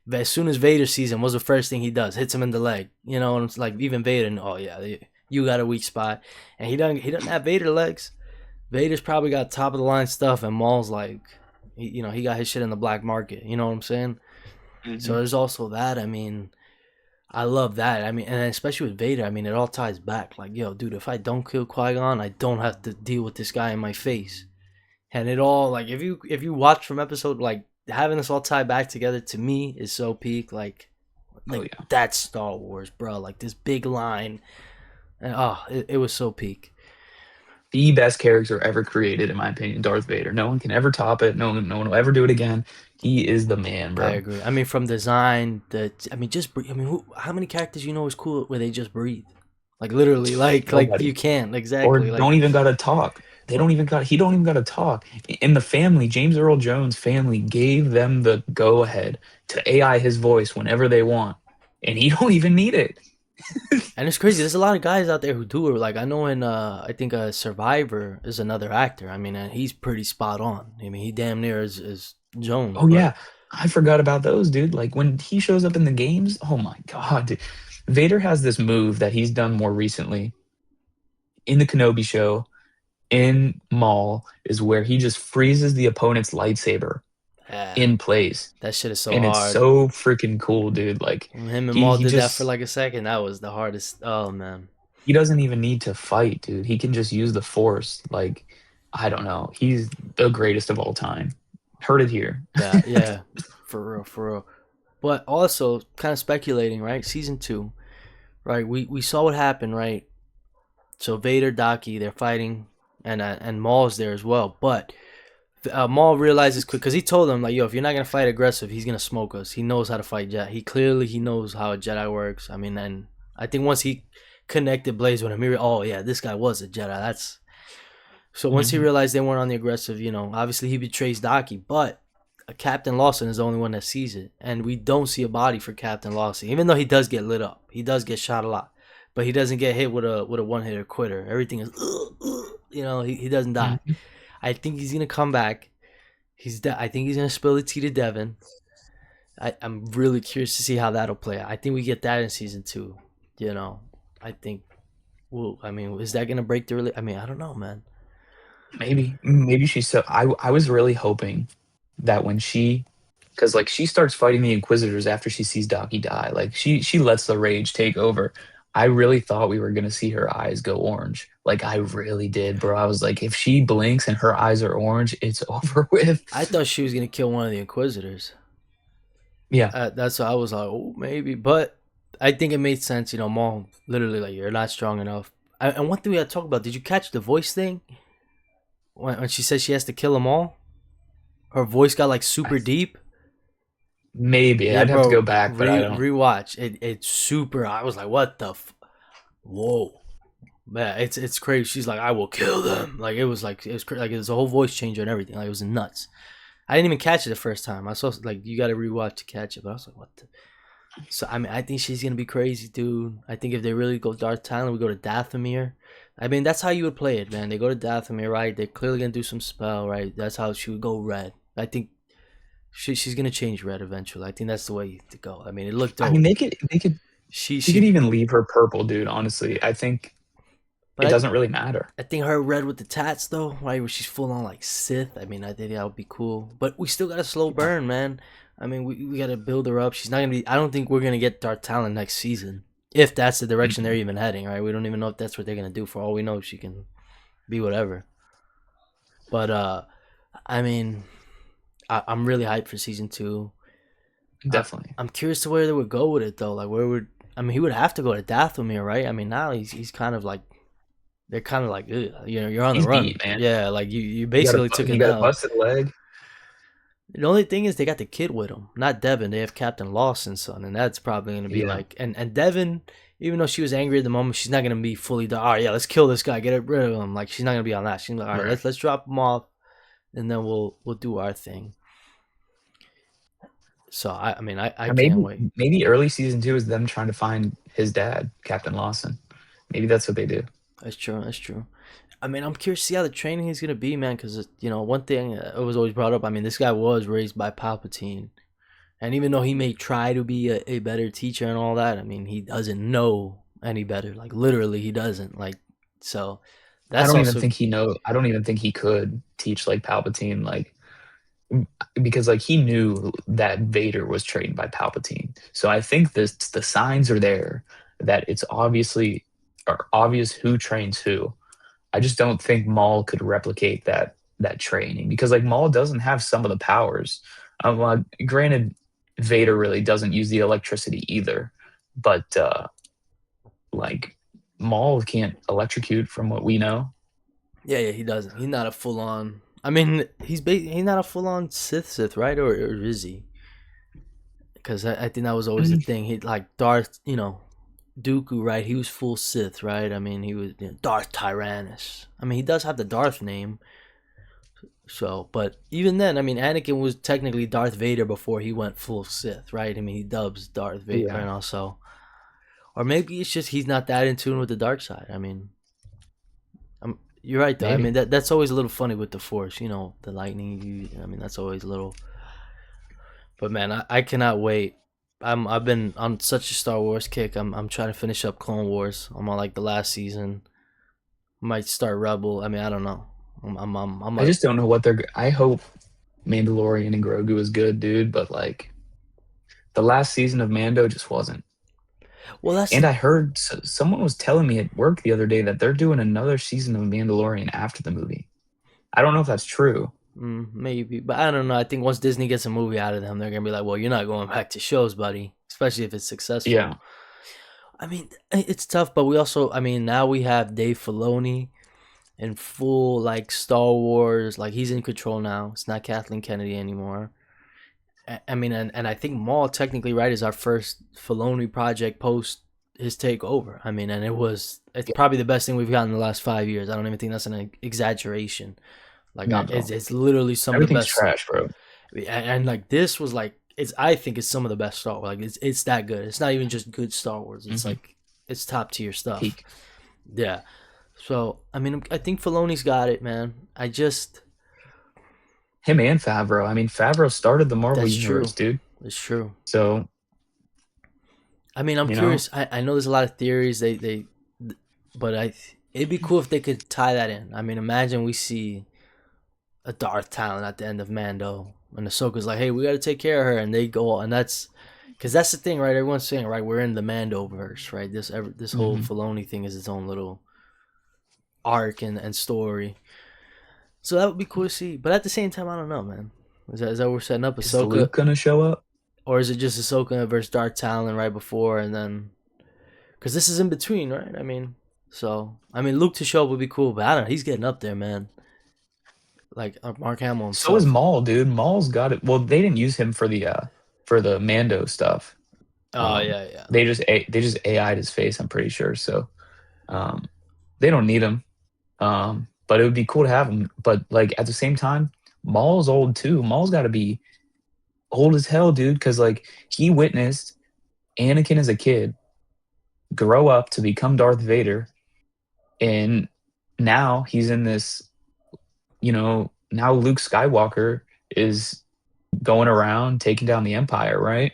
But as soon as Vader sees him, what's the first thing he does? Hits him in the leg. And it's like even Vader, and oh yeah, you got a weak spot, and he doesn't have Vader legs. Vader's probably got top of the line stuff, and Maul's like, he got his shit in the black market. You know what I'm saying? So Hmm. there's also that. I mean, I love that. I mean, and especially with Vader, I mean, it all ties back. Like, yo, dude, if I don't kill Qui Gon, I don't have to deal with this guy in my face. And it all like if you watch from episode like having this all tie back together to me is so peak. Oh Like yeah. that's Star Wars, bro. Like this big line, and it was so peak. The best character ever created, in my opinion, Darth Vader. No one can ever top it. No one will ever do it again. He is the man, I bro. agree. I mean, from design, I mean, just I mean, how many characters is cool where they just breathe, like literally, like you Nobody. can't Or exactly like. don't even gotta talk. They Well, don't even got. He don't even gotta talk. In the family, James Earl Jones' family gave them the go ahead to AI his voice whenever they want, and he don't even need it. and it's crazy. There's a lot of guys out there who do it. Like I know in I think Survivor is another actor. I mean, and he's pretty spot on. I mean, he damn near is Jones, Oh but yeah, I forgot about those, dude. Like when he shows up in the games, oh my God, dude. Vader has this move that he's done more recently in the Kenobi show, in Maul, is where he just freezes the opponent's lightsaber Yeah, in place. that shit is so And it's hard. so freaking cool, dude. Like When him and he Maul he did that for just like a second, that was the hardest. Oh man. he doesn't even need to fight, dude. He can just use the force. Like, I don't know. He's the greatest of all time. Heard it here. Yeah, yeah, for real, for real. But also, kind of speculating, right? Season two, right? We saw what happened, right? So Vader, Daki, they're fighting, and Maul's there as well. But Maul realizes quick because he told him like, "Yo, if you're not gonna fight aggressive, he's gonna smoke us. He knows how to fight Jedi. He knows how a Jedi works. I mean, and I think once he connected Blaze with him, oh yeah, this guy was a Jedi. That's so once he Mhm. realized they weren't on the aggressive, obviously he betrays Daki, but Captain Lawson is the only one that sees it, and we don't see a body for Captain Lawson, even though he does get lit up. He does get shot a lot, but he doesn't get hit with a one hitter quitter. Everything is, he doesn't die. Mhm. I think he's gonna come back. I think he's gonna spill the tea to Devin. I'm really curious to see how that'll play out. I think we get that in season two. You know, I think. Well, I mean, is that gonna break the? I mean, I don't know, man. Maybe she's so. I was really hoping that when she, because like she starts fighting the Inquisitors after she sees Daki die. Like she lets the rage take over. I really thought we were gonna see her eyes go orange. Like I really did, bro. I was like, if she blinks and her eyes are orange, it's over with. I thought she was gonna kill one of the Inquisitors. Yeah, That's why I was like, oh, maybe. But I think it made sense. Maul literally like you're not strong enough. And one thing we had to talk about. Did you catch the voice thing when she says she has to kill them all? Her voice got like I, super deep. maybe Yeah, I'd have to go bro. back, but I don't. Rewatch it. It's super. I was like, what the? Whoa, man. It's crazy. She's like, I will kill them. Like it was like it was a whole voice changer and everything. Like it was nuts. I didn't even catch it the first time. I saw like you got to rewatch to catch it, but I was like, what the? So I mean, I think she's gonna be crazy, dude. I think if they really go Darth Talon, we go to Dathomir. I mean, that's how you would play it, man. They go to Dathomir, right? They're clearly gonna do some spell, right? That's how she would go red. I think she's gonna change red eventually. I think that's the way to go. I mean, it looked I mean, dope. they could She, even leave her purple, dude. Honestly, I think but it doesn't really matter. I think her red with the tats though, right? Where she's full on like Sith. I mean, I think that would be cool. But we still got a slow Yeah. burn, man. I mean, we got to build her up. She's not gonna be. I don't think we're gonna get Darth Talon next season. If that's the direction they're Mhm. even heading, right? We don't even know if that's what they're gonna do. For all we know, she can be whatever. But I mean, I'm really hyped for season two. I, Definitely. I'm curious to where they would go with it though. Like where would I mean he would have to go to Dathomir, right? I mean now he's kind of like they're kind of like you're on the He's run. beat, man. Yeah, like you He got basically took he an got a L. busted leg. The only thing is they got the kid with them, not Devin. They have Captain Lawson's son, and that's probably gonna be Yeah, like and Devin. Even though she was angry at the moment, she's not gonna be fully. All right, yeah, let's kill this guy, get rid of him. Like she's not gonna be on that. She's like, all right, right. let's drop him off, and then we'll do our thing. So I mean I And can't wait. maybe early season two is them trying to find his dad, Captain Lawson. Maybe that's what they do. That's true. That's true. I mean, I'm curious to see how the training is gonna be, man. Because one thing it was always brought up. I mean, this guy was raised by Palpatine, and even though he may try to be a better teacher and all that, I mean, he doesn't know any better. Like literally, he doesn't. Like so, that's also I don't even think he could teach like Palpatine, like because like he knew that Vader was trained by Palpatine. So I think the signs are there that it's obviously or obvious who trains who. I just don't think Maul could replicate that training because like Maul doesn't have some of the powers. Granted, Vader really doesn't use the electricity either, but like Maul can't electrocute from what we know. yeah, yeah. He doesn't. He's not a full on. I mean, he's not a full on Sith, right? Or is he? Because I think that was always the Mm, thing. He like Darth, Dooku, right? He was full Sith, right? I mean, he was Darth Tyrannus. I mean, he does have the Darth name, so. But even then, I mean, Anakin was technically Darth Vader before he went full Sith, right? I mean, he dubs Darth Vader, yeah, and also, or maybe it's just he's not that in tune with the dark side. I mean, you're right though. I mean, maybe. that's always a little funny with the Force, the lightning. I mean, that's always a little. But man, I cannot wait. I've been on such a Star Wars kick. I'm trying to finish up Clone Wars. I'm on like the last season. Might start Rebel. I mean, I don't know. I'm I like, just don't know what they're. I hope Mandalorian and Grogu is good, dude. But like the last season of Mando just wasn't. well, that's And the I heard someone was telling me at work the other day that they're doing another season of Mandalorian after the movie. I don't know if that's true. maybe, but I don't know. I think once Disney gets a movie out of them, they're gonna be like, well, you're not going back to shows, buddy. Especially if it's successful. Yeah. I mean, it's tough, but we also, I mean, now we have Dave Filoni in full like Star Wars. Like he's in control now. It's not Kathleen Kennedy anymore. I mean, and I think Maul technically right is our first Filoni project post his takeover. I mean, and it's Yeah. probably the best thing we've gotten in the last 5 years. I don't even think that's an exaggeration. Like Not at all. it's literally some of the Everything's best. trash, bro. And like this was like it's I think it's some of the best Star Wars. Like it's that good. It's not even just good Star Wars. It's Hmm. like it's top tier stuff. Peak. Yeah. So I mean, I think Filoni's got it, man. I just Him and Favreau. I mean, Favreau started the Marvel that's universe, true. dude. It's true. So, I mean, I'm you know, curious. I know there's a lot of theories. But it'd be cool if they could tie that in. I mean, imagine we see a Darth Talon at the end of Mando, and Ahsoka's like, "Hey, we got to take care of her," and they go, and that's because that's the thing, right? Everyone's saying, right, we're in the Mando verse, right? This whole mhm. Filoni thing is its own little arc and story. So that would be cool to see. But at the same time, I don't know, man. Is that we're setting up Is Ahsoka, Luke gonna show up? or is it just Ahsoka versus Darth Talon right before, and then because this is in between, right? I mean, so I mean, Luke to show up would be cool, but I don't know. He's getting up there, man. Like Mark Hamill So is himself. Maul, dude. Maul's got it. Well, they didn't use him for the Mando stuff. Oh yeah, yeah. They just AI'd his face. I'm pretty sure. So um, they don't need him. But it would be cool to have him. But like at the same time, Maul's old too. Maul's got to be old as hell, dude. Because like he witnessed Anakin as a kid grow up to become Darth Vader, and now he's in this. Now Luke Skywalker is going around taking down the Empire, right?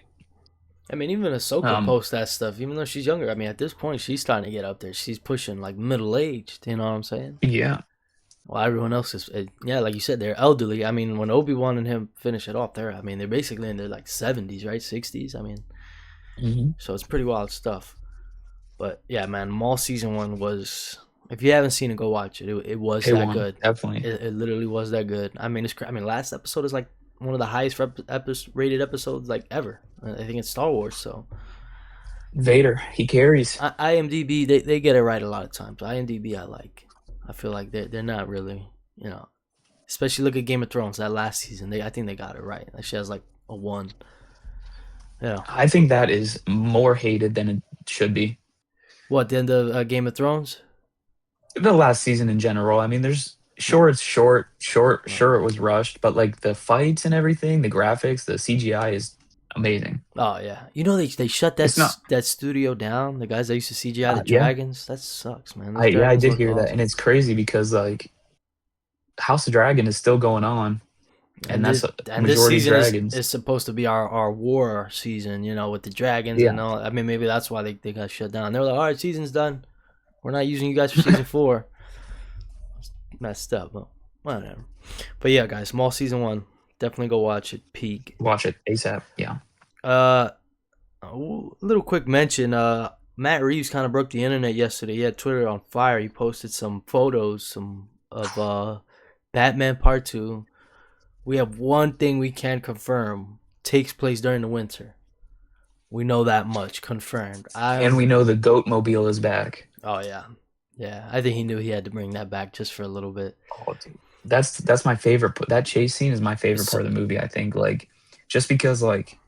I mean, even Ahsoka Um, posts that stuff, even though she's younger. I mean, at this point, she's starting to get up there. She's pushing like middle aged. You know what I'm saying? yeah. Well, everyone else is, yeah, like you said, they're elderly. I mean, when Obi-Wan and him finish it off, I mean, they're basically in their like 70s, right? 60s. I mean, Hmm. so it's pretty wild stuff. But yeah, man, Maul season one was. If you haven't seen it, go watch it. It was that A1, good. definitely. It literally was that good. I mean, I mean, last episode is like one of the highest rated episodes like ever. I think it's Star Wars. So Vader, he carries. IMDb, they get it right a lot of times. IMDb, I like. I feel like they're not really, you know. Especially look at Game of Thrones that last season. I think they got it right. She has like a one. Yeah. I think that is more hated than it should be. What the end of Game of Thrones? The last season in general. I mean, there's No. sure it's short, No. sure it was rushed, but like the fights and everything, the graphics, the CGI is amazing. Oh yeah, you know they shut It's not. that studio down. The guys that used to CGI the Yeah, dragons. That sucks, man. Those I dragons did look hear that, and awesome. it's crazy because like House of Dragon is still going on, and And that's this a and this majority season dragons. is supposed to be our war season. You know, with the dragons Yeah. and all. I mean, maybe that's why they got shut down. They were like, all right, season's done. We're not using you guys for season four. Messed up, but whatever. But yeah, guys, small season one. Definitely go watch it. Peak. Watch it ASAP. Yeah. Uh, a little quick mention. Matt Reeves kind of broke the internet yesterday. He had Twitter on fire. He posted some photos, some of Batman Part Two. We have one thing we can confirm: takes place during the winter. We know that much confirmed. And we know the Goat Mobile is back. Oh yeah, yeah. I think he knew he had to bring that back just for a little bit. Oh, dude. That's my favorite. That chase scene is my favorite It's, part of the movie. I think like just because like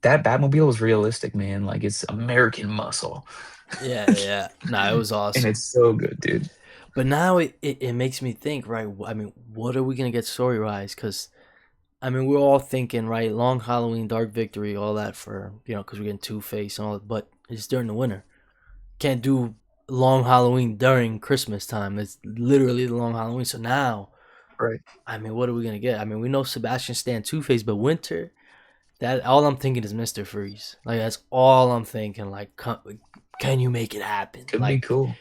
that Batmobile is realistic, man. Like it's American muscle, yeah, yeah. Nah, it was and awesome. it's so good, dude. But now it makes me think, right? I mean, what are we gonna get story wise? Because I mean, we're all thinking, right? Long Halloween, Dark Victory, all that for because we're getting Two Face and all that. But it's during the winter. Can't do Long Halloween during Christmas time. It's literally the Long Halloween. So now, Right. I mean, what are we gonna get? I mean, we know Sebastian Stan Two Face, but winter. That all I'm thinking is Mister Freeze. Like that's all I'm thinking. Like, can you make it happen? Could be Like, cool.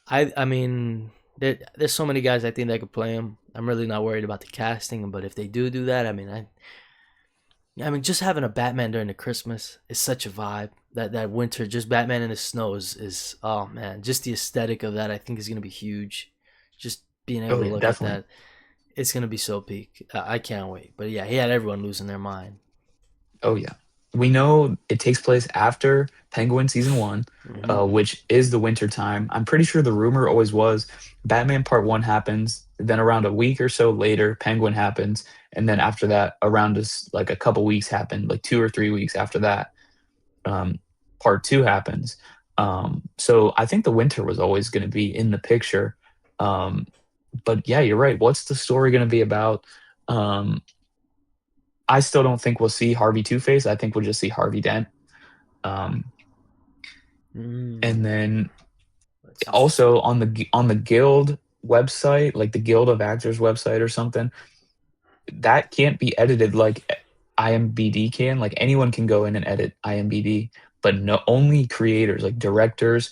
I mean, there's so many guys I think that could play him. I'm really not worried about the casting, but if they do that, I mean, just having a Batman during the Christmas is such a vibe. That winter, just Batman in the snow is oh man, just the aesthetic of that I think is gonna be huge. Just being able Oh to yeah, look at definitely. that, it's gonna be so peak. I can't wait. But yeah, he had everyone losing their mind. Oh yeah. We know it takes place after Penguin season one, Hmm. which is the winter time. I'm pretty sure the rumor always was Batman Part One happens, then around a week or so later, Penguin happens, and then after that, around just like a couple weeks happen, like 2 or 3 weeks after that, um, Part Two happens. So I think the winter was always going to be in the picture. Um, but yeah, you're right. What's the story going to be about? Um, I still don't think we'll see Harvey Two Face. I think we'll just see Harvey Dent. Um, and Mm, then that's interesting. also on the Guild website, like the Guild of Actors website or something, that can't be edited like IMBD can. Like anyone can go in and edit IMBD, but no, only creators, like directors,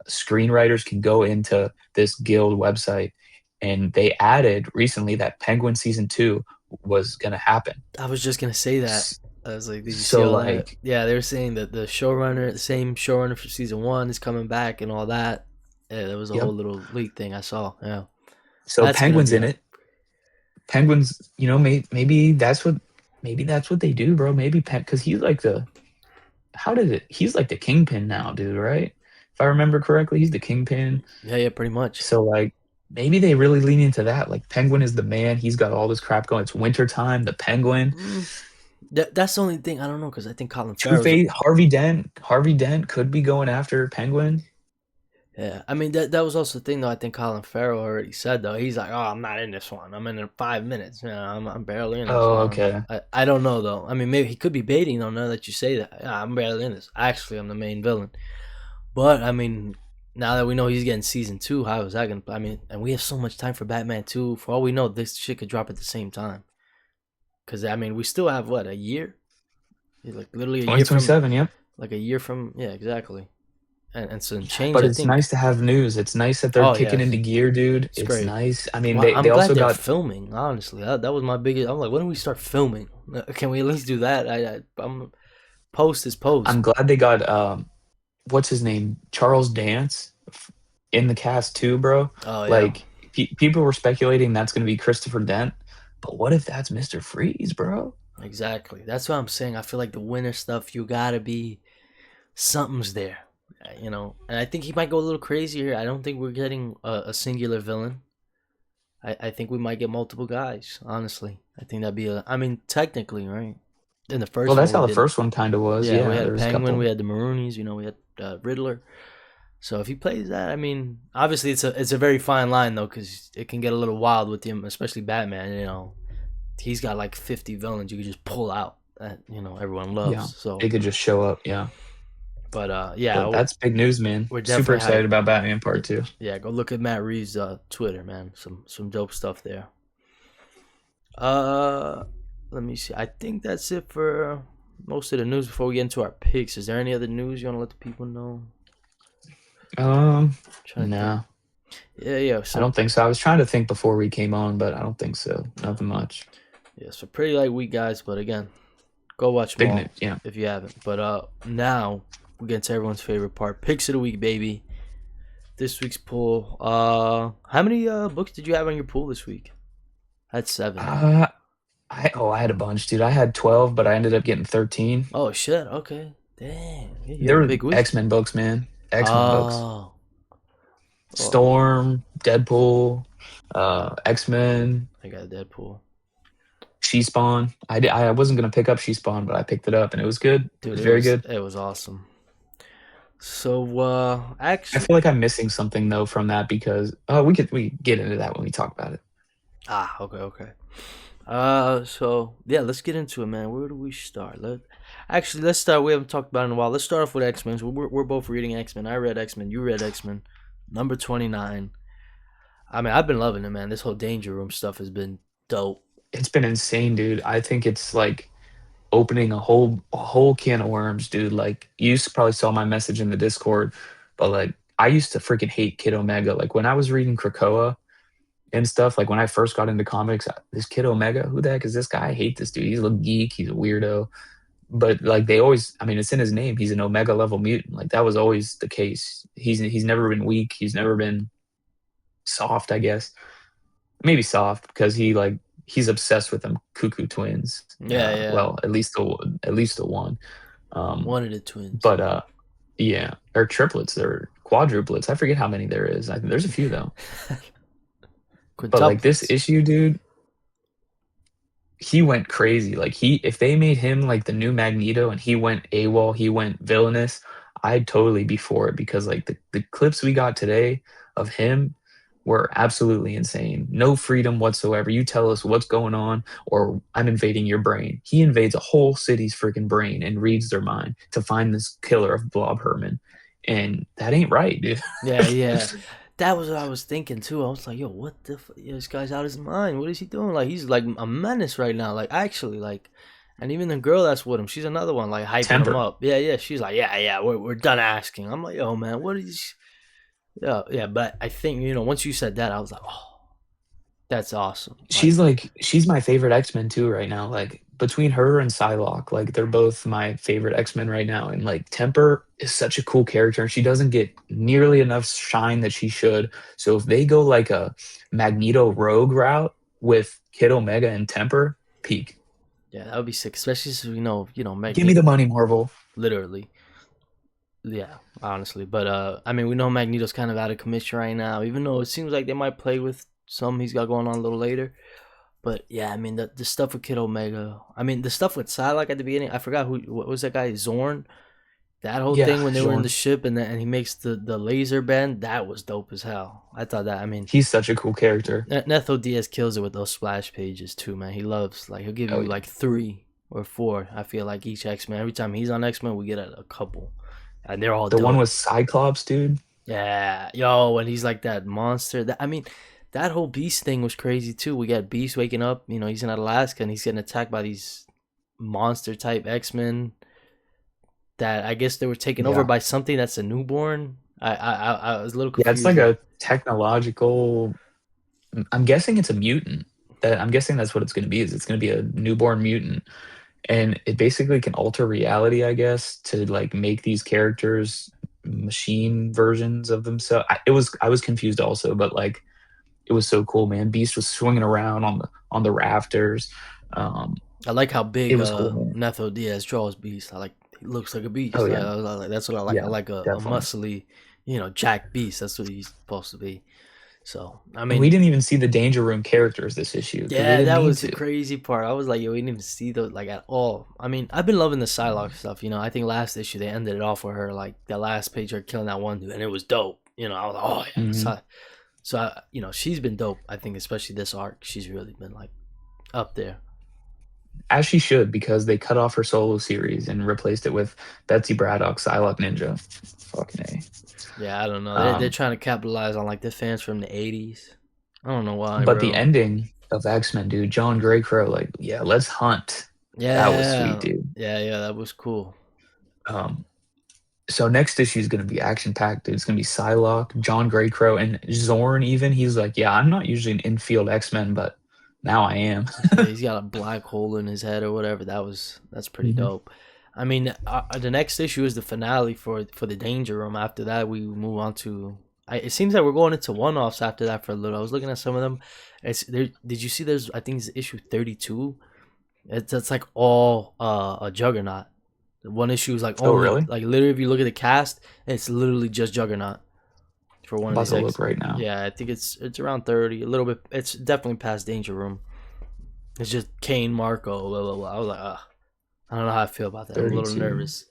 screenwriters can go into this Guild website. And they added recently that Penguin season two was gonna happen. I was just gonna say that. S- I was like, did you see So all that? like, Yeah, they were saying that the showrunner, the same showrunner for season one, is coming back and all that. Yeah, there was a whole yep. little leak thing I saw. Yeah, So that's gonna Penguin's be in a it. Penguins, maybe that's what they do, bro. Maybe because he's like the how did it? He's like the kingpin now, dude. Right? If I remember correctly, he's the kingpin. yeah, pretty much. So like maybe they really lean into that. Like Penguin is the man. He's got all this crap going. It's winter time. The Penguin, Mm, that's the only thing I don't know because I think Colin Two Farrell's. Face, Harvey Dent. Harvey Dent could be going after Penguin. Yeah, I mean that was also the thing though. I think Colin Farrell already said though. He's like, "Oh, I'm not in this one. I'm in 5 minutes. I'm barely in this Oh, one." okay. I don't know though. I mean, maybe he could be baiting though. Now that you say that, yeah, I'm barely in this. Actually, I'm the main villain. But I mean, now that we know he's getting season two, how is that gonna? I mean, and we have so much time for Batman two. For all we know, this shit could drop at the same time. Because I mean, we still have what, a year? Yeah, like literally a year from, 2027. Yep. like a year from. Yeah, exactly. And some change. But I it's think. nice to have news. It's nice that they're Oh kicking yes, into gear, dude. it's It's great. nice. I mean, Well, they I'm also glad they're got filming. Honestly, that was my biggest. I'm like, when do we start filming? Can we at least do that? I'm post is post. I'm glad they got what's his name? Charles Dance in the cast too, bro. Oh yeah, Like people were speculating that's going to be Christopher Dent, but what if that's Mr. Freeze, bro? exactly. That's what I'm saying. I feel like the winter stuff. You gotta be something's there, And I think he might go a little crazy here. I don't think we're getting a singular villain. I think we might get multiple guys. Honestly, I think that'd be a. I mean, technically, right? In the Well, first one, that's we how the didn't. first one kind of was. Yeah, we Yeah, had there was a Penguin, we couple. had the Maroonies. We had Riddler. So if he plays that, I mean, obviously it's a very fine line though, because it can get a little wild with him, especially Batman. He's got like 50 villains you could just pull out that everyone loves. Yeah, So, they could just show up. Yeah, but yeah, but that's big news, man. we're Super definitely excited hyped. about Batman Part Two. Yeah, go look at Matt Reeves' Twitter, man. Some dope stuff there. Uh, Let me see. I think that's it for most of the news. Before we get into our picks, is there any other news you want to let the people know? Trying to think. No, Yeah, yeah. I So don't think so. I was trying to think before we came on, but I don't think so. Nothing much. yeah, so pretty light week, guys. But again, go watch Big news. Maul Yeah. if you haven't. But now we get to everyone's favorite part: picks of the week, baby. This week's pool. How many books did you have on your pool this week? I had 7. Uh, I had a bunch, dude. I had 12, but I ended up getting 13. Oh shit. Okay. Dang. Yeah, you There had a were big week. X-Men books, man. X-Men books. Oh. Oh. Storm, Deadpool, X-Men, I got Deadpool. She-Spawn. I wasn't gonna pick up She-Spawn, but I picked it up and it was good. It Dude, was it very was good. it was awesome. So I actually, feel like I'm missing something though from that because we get into that when we talk about it. okay, okay. So yeah, let's get into it, man. Where do we start? Let's start. We haven't talked about it in a while. Let's start off with X Men. We're both reading X Men. I read X Men. You read X Men. Number 29. I mean, I've been loving it, man. This whole Danger Room stuff has been dope. It's been insane, dude. I think it's like opening a whole can of worms, dude. Like probably saw my message in the Discord, but like I used to freaking hate Kid Omega. Like when I was reading Krakoa and stuff, like when I first got into comics, this Kid Omega, who the heck is this guy? I hate this dude. He's a geek, he's a weirdo. But like they always, I mean, it's in his name. He's an Omega level mutant. Like that was always the case. He's never been weak. He's never been soft, I guess. Maybe soft because he's obsessed with them cuckoo twins. Yeah, yeah. Well, at least the one. Um, One of the twins. but yeah, or triplets or quadruplets. I forget how many there is. I think there's a few though. But like this Quintuplets. issue, dude, he went crazy. Like if they made him like the new Magneto and he went AWOL, he went villainous, I'd totally be for it because like the clips we got today of him were absolutely insane. No freedom whatsoever. You tell us what's going on or I'm invading your brain. He invades a whole city's freaking brain and reads their mind to find this killer of Blob Herman. And that ain't right, dude. Yeah, yeah. That was what I was thinking too. I was like, yo, what the yo, this guy's out of his mind. What is he doing? Like he's like a menace right now. Like actually, like and even the girl that's with him, she's another one, like hyping him Temper. up. Yeah, yeah. She's like, yeah, yeah, we're done asking. I'm like, yo, man, what is yeah, yeah, but I think, once you said that, I was like, oh, that's awesome. Like She's my favorite X-Men too right now. Like between her and Psylocke, like they're both my favorite X-Men right now. And like Temper is such a cool character and she doesn't get nearly enough shine that she should. So if they go like a Magneto Rogue route with Kid Omega and Temper, peak. yeah, that would be sick, especially since Give me Magneto the money, Marvel. literally. Yeah, honestly. But I mean, we know Magneto's kind of out of commission right now, even though it seems like they might play with some he's got going on a little later. But yeah, I mean the stuff with Kid Omega. I mean the stuff with Psylocke at the beginning. I forgot what was that guy Zorn. That whole Yeah, thing when they were in the Jorn. ship and he makes the laser bend. That was dope as hell. I thought that. I mean, He's such a cool character. Netho Diaz kills it with those splash pages too, man. He loves like he'll give Oh you yeah. like 3 or 4. I feel like each X Men. Every time he's on X Men, we get a couple, and they're all The one dope. with Cyclops, dude. Yeah, yo, and he's like that monster. That I mean, that whole Beast thing was crazy too. We got Beast waking up. He's in Alaska and he's getting attacked by these monster type X Men that I guess they were taken over Yeah. by something that's a newborn. I was a little Yeah, it's confused like there. a technological. I'm guessing it's a mutant. I'm guessing that's what it's going to be. Is it's going to be a newborn mutant, and it basically can alter reality, I guess, to like make these characters machine versions of themselves. I was confused also, but like it was so cool, man. Beast was swinging around on the rafters. Um, I like how it big was cool, man. Netho Diaz draws Beast. I like he looks like a Oh beast. yeah, That's what I like. I yeah, like a definitely. muscly, Jack Beast. That's what he's supposed to be. So I And we mean, didn't even see the Danger Room characters this issue because they yeah, didn't that need was the to. crazy part. I was like, yo, we didn't even see those like at all. I mean, I've been loving the Psylocke stuff. I think last issue they ended it off with her like the last page, her killing that one dude, and it was dope. I was like, oh yeah. Mhm. So she's been dope. I think especially this arc, she's really been like up there. As she should, because they cut off her solo series and replaced it with Betsy Braddock, Psylocke Ninja. Fucking A. Yeah, I don't know. They're Um, trying to capitalize on like the fans from the '80s. I don't know why, but the bro. ending of X-Men, dude, John Greycrow, like, yeah, let's hunt. That was sweet, Yeah, dude. yeah, yeah. That was cool. Um, so next issue is gonna be action packed, dude. It's gonna be Psylocke, John Greycrow, and Zorn. Even he's like, yeah, I'm not usually an infield X-Men, but now I am. Yeah, he's got a black hole in his head or whatever. That's pretty Mhm. dope. I mean, the next issue is the finale for the Danger Room. After that, we move on to. It seems like we're going into one-offs after that for a little. I was looking at some of them. It's there. Did you see? There's I think it's issue 32. It's like all a Juggernaut. One issue is like Oh, only really? like literally if you look at the cast, it's literally just Juggernaut for one I'm of about these to X. look right now. Yeah, I think it's around 30, a little bit. It's definitely past Danger Room. It's just Kane, Marco, blah blah blah. I was like, I don't know how I feel about that. I'm a little 32. nervous.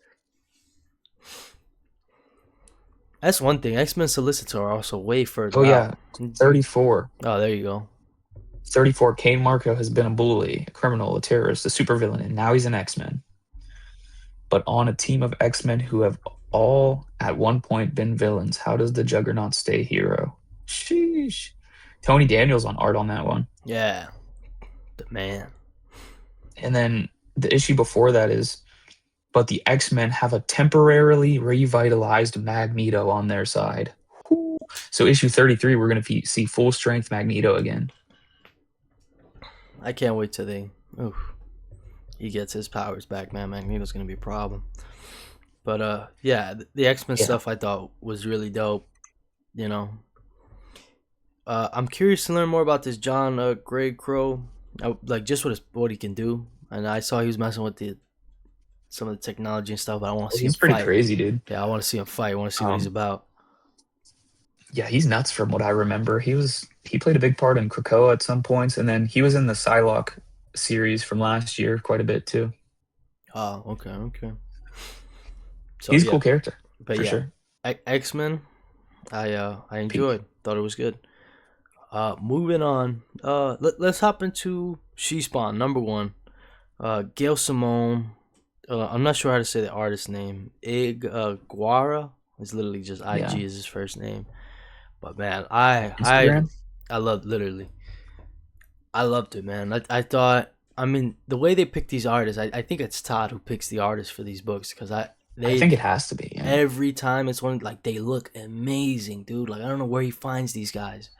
That's one thing. X Men Solicitor are also way Oh further yeah, out. Oh, 34. there you go. 34. Kane Marco has been a bully, a criminal, a terrorist, a supervillain, and now he's an X-Men. But on a team of X-Men who have all at one point been villains, how does the Juggernaut stay hero? Sheesh. Tony Daniels on art on that one. Yeah, the man. And then the issue before that is, but the X-Men have a temporarily revitalized Magneto on their side. Whew. So issue 33, we're going to see full strength Magneto again. I can't wait till oof, he gets his powers back, man. Magneto's gonna be a problem. But yeah, the X Men Yeah. stuff I thought was really dope. You know, I'm curious to learn more about this John Grey Crow, like just what he can do. And I saw he was messing with the some of the technology and stuff. But I want to Oh, see him he's pretty fight. crazy, dude. Yeah, I want to see him fight. I want to see what he's Um, about. yeah, he's nuts from what I remember. He played a big part in Krakoa at some points, and then he was in the Psylocke series from last year quite a bit too. Oh, okay, okay. So He's a yeah, cool character but for yeah, sure. X Men. I Peak. enjoyed. Thought it was good. Moving on. Let's hop into She Spawn number one. Gail Simone. I'm not sure how to say the artist's name. Ig Guara. It's literally just Yeah. IG is his first name. But man, I Instagram. I loved literally. I loved it, man. I thought. I mean, the way they pick these artists, I think it's Todd who picks the artists for these books because I they think it has to be. Yeah. every time it's one like they look amazing, dude. Like I don't know where he finds these guys.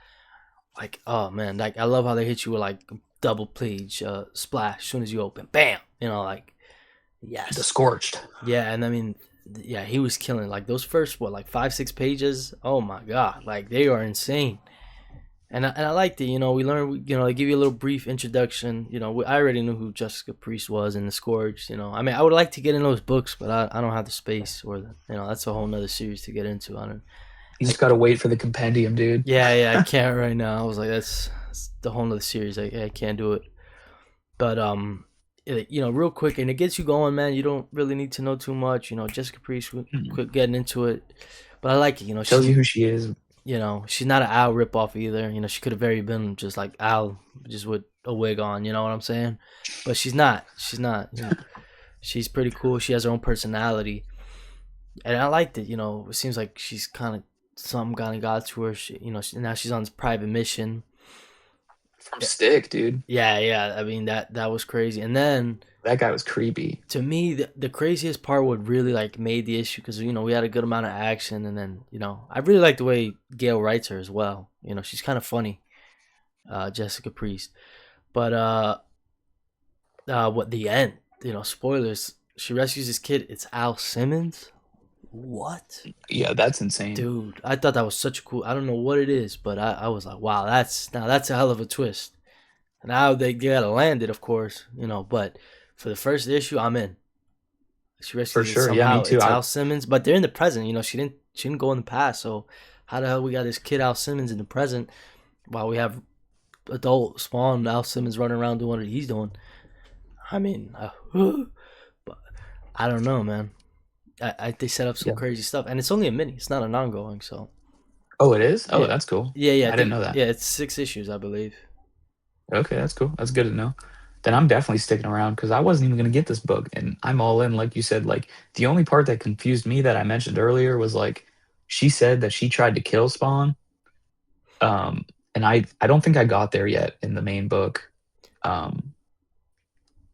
Like oh man, like I love how they hit you with like double page splash as soon as you open, bam. You know, like The yes, Scorched. yeah. And I mean, yeah, he was killing like those first what like 5-6 pages. Oh my god, like they are insane. And I liked it. You know, we learned. You know, they give you a little brief introduction. You know, I already knew who Jessica Priest was in the Scourge. You know, I mean, I would like to get in those books, but I don't have the space or the, you know, that's a whole nother series to get into. I don't. You I, just gotta wait for the compendium, dude. yeah, I can't right now. I was like, that's the whole nother series. I can't do it. But you know, real quick, and it gets you going, man. You don't really need to know too much. You know, Jessica Priest, Hmm. quit getting into it, but I like it. You know, Tells she's you who she is. she's not an Al ripoff either. You know, she could have very been just like Al, just with a wig on. You know what I'm saying? But she's not. She's not. You know, she's pretty cool. She has her own personality, and I liked it. You know, it seems like she's kind of some kind of got to her. Now she's on this private mission. From Stick, dude. Yeah, yeah. I mean that was crazy. And then That guy was creepy. to me, the craziest part would really like made the issue because we had a good amount of action, and then I really like the way Gail writes her as well. You know, she's kind of funny, Jessica Priest. But what the end? You know, spoilers. She rescues this kid. It's Al Simmons. What? Yeah, that's insane. Dude, I thought that was such a cool. I don't know what it is, but I was like, wow, that's a hell of a twist. Now they gotta land it, of course, But for the first issue, I'm in. She For rescues it sure. Yeah, me somehow. too. It's Al Simmons, but they're in the present. She didn't go in the past. So how the hell we got this kid Al Simmons in the present while we have adult Spawn Al Simmons running around doing what he's doing? I mean, but I don't know, man. They set up some Yeah. crazy stuff, and it's only a mini. It's not an ongoing, so Oh, it is? Oh, yeah, that's cool. yeah. I I didn't think know that. yeah, it's 6 issues, I believe. Okay, that's cool. That's good to know. Then I'm definitely sticking around because I wasn't even gonna get this book, and I'm all in. Like you said, like the only part that confused me that I mentioned earlier was like she said that she tried to kill Spawn. Um, and I don't think I got there yet in the main book. Um,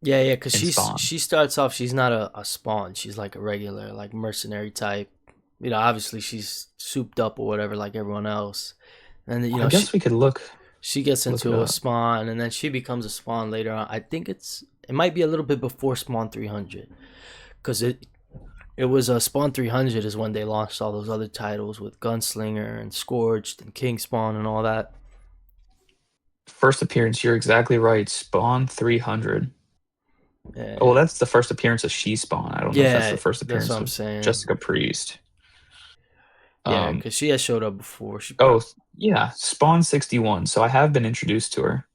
Yeah, yeah, because in Spawn. she starts off. She's not a Spawn. She's like a regular, like mercenary type. Obviously she's souped up or whatever, like everyone else. And I guess we could she gets look it into a up. Spawn, and then she becomes a Spawn later on. I think it might be a little bit before Spawn 300, because it was a Spawn 300 is when they launched all those other titles with Gunslinger and Scourged and King Spawn and all that. First appearance, you're exactly right. Spawn 300. Oh, well, Yeah, that's the first appearance of She Spawn. I don't know if that's the yeah, first that's what appearance I'm of saying. Jessica Priest. Yeah, Um, because she has showed up before. oh, yeah, Spawn 61. So I have been introduced to her.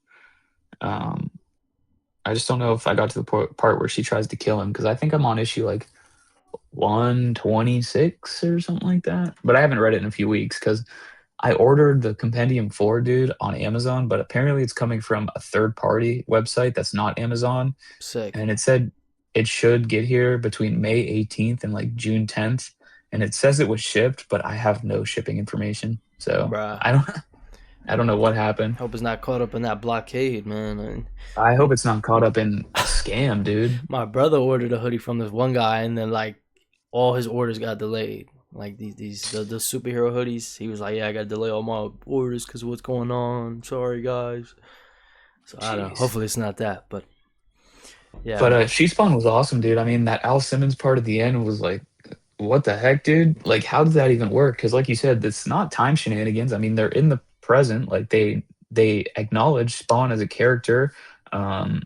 Um, I just don't know if I got to the part where she tries to kill him because I think I'm on issue like 126 or something like that. But I haven't read it in a few weeks because I ordered the Compendium 4, dude, on Amazon, but apparently it's coming from a third party website that's not Amazon. Sick, And it said it should get here between May 18th and like June 10th. And it says it was shipped, but I have no shipping information. So bruh. I don't. I don't know what happened. Hope it's not caught up in that blockade, man. And I hope it's not caught up in a scam, dude. my brother ordered a hoodie from this one guy, and then like all his orders got delayed. Like the superhero hoodies, he was like, "Yeah, I got to delay all my orders because of what's going on. Sorry, guys." So I don't know. Jeez. Hopefully it's not that, but yeah, But man. She Spawn was awesome, dude. I mean, that Al Simmons part at the end was like, what the heck, dude? Like, how does that even work? Because, like you said, it's not time shenanigans. I mean, they're in the present. Like, they acknowledge Spawn as a character. Um,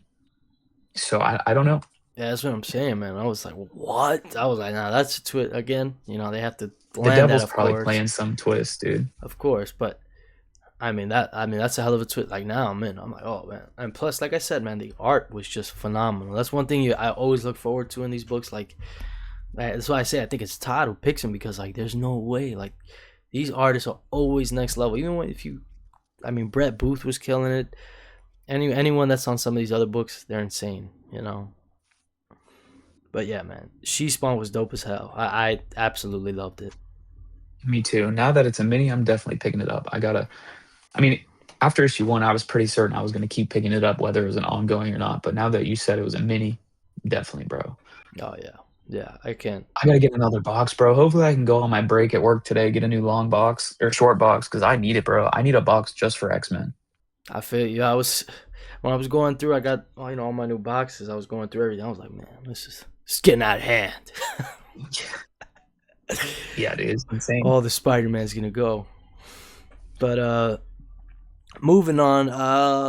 so I don't know. Yeah, that's what I'm saying, man. I was like, what? I was like, nah, that's to it again. They have to The land that, devil's of probably course, playing some twist, dude. of course. But I mean that's a hell of a twist. Like now, man, I'm like, oh man. And plus, like I said, man, the art was just phenomenal. That's one thing I always look forward to in these books. Like that's why I say I think it's Todd who picks them because like there's no way like these artists are always next level. Even when if you, I mean, Brett Booth was killing it. Anyone that's on some of these other books, they're insane. But yeah, man, She Spawn was dope as hell. I absolutely loved it. Me too. Now that it's a mini, I'm definitely picking it up. I mean, after issue one, I was pretty certain I was going to keep picking it up, whether it was an ongoing or not. But now that you said it was a mini, definitely, bro. Oh yeah, yeah. I can't. I gotta get another box, bro. Hopefully, I can go on my break at work today, get a new long box or short box because I need it, bro. I need a box just for X Men. I feel you. I was when I was going through. I got all my new boxes. I was going through everything. I was like, man, this is getting out of hand. Yeah, dude, it's insane. All the Spider Man's gonna go. But moving on.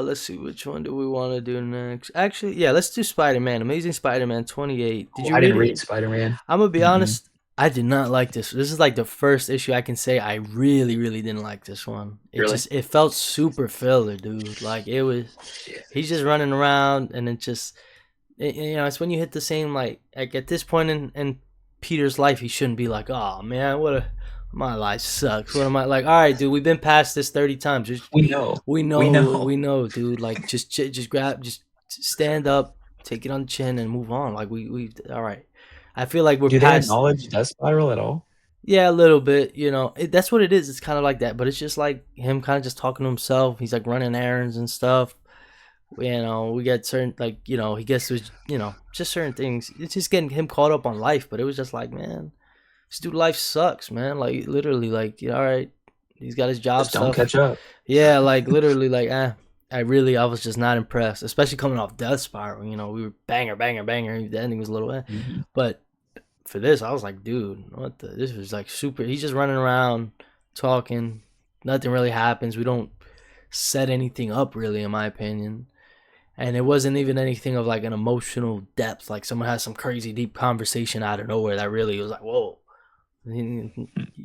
Let's see which one do we want to do next. Actually, yeah, let's do Spider Man. Amazing Spider Man 28. Did Oh, you I read didn't it? read Spider Man. I'm gonna be Mm-mm. honest. I did not like this. This is like the first issue I can say I really, really didn't like this one. Really? It felt super filler, dude. Like it was. Shit. He's just running around, and it just it's when you hit the same like at this point in Peter's life, he shouldn't be like, oh man, my life sucks. What am I like? All right, dude, we've been past this 30 times. We know. We We know, know. we know, dude. Like just grab, just stand up, take it on the chin, and move on. Like we all right. I feel like we're Do they past. acknowledge Death Spiral at all? Yeah, a little bit. That's what it is. It's kind of like that, but it's just like him kind of just talking to himself. He's like running errands and stuff. We get certain he gets to just certain things. It's just getting him caught up on life. But it was just like, man, this dude life sucks, man. Like literally, like all right, he's got his job Just don't stuff. catch up. Yeah, like literally, like I was just not impressed, especially coming off Death Spiral. We were banger, banger, banger. The ending was a little, Mhm. but for this, I was like, dude, what the? This was like super. He's just running around talking. Nothing really happens. We don't set anything up really, in my opinion. And it wasn't even anything of like an emotional depth. Like someone has some crazy deep conversation out of nowhere that really was like, whoa.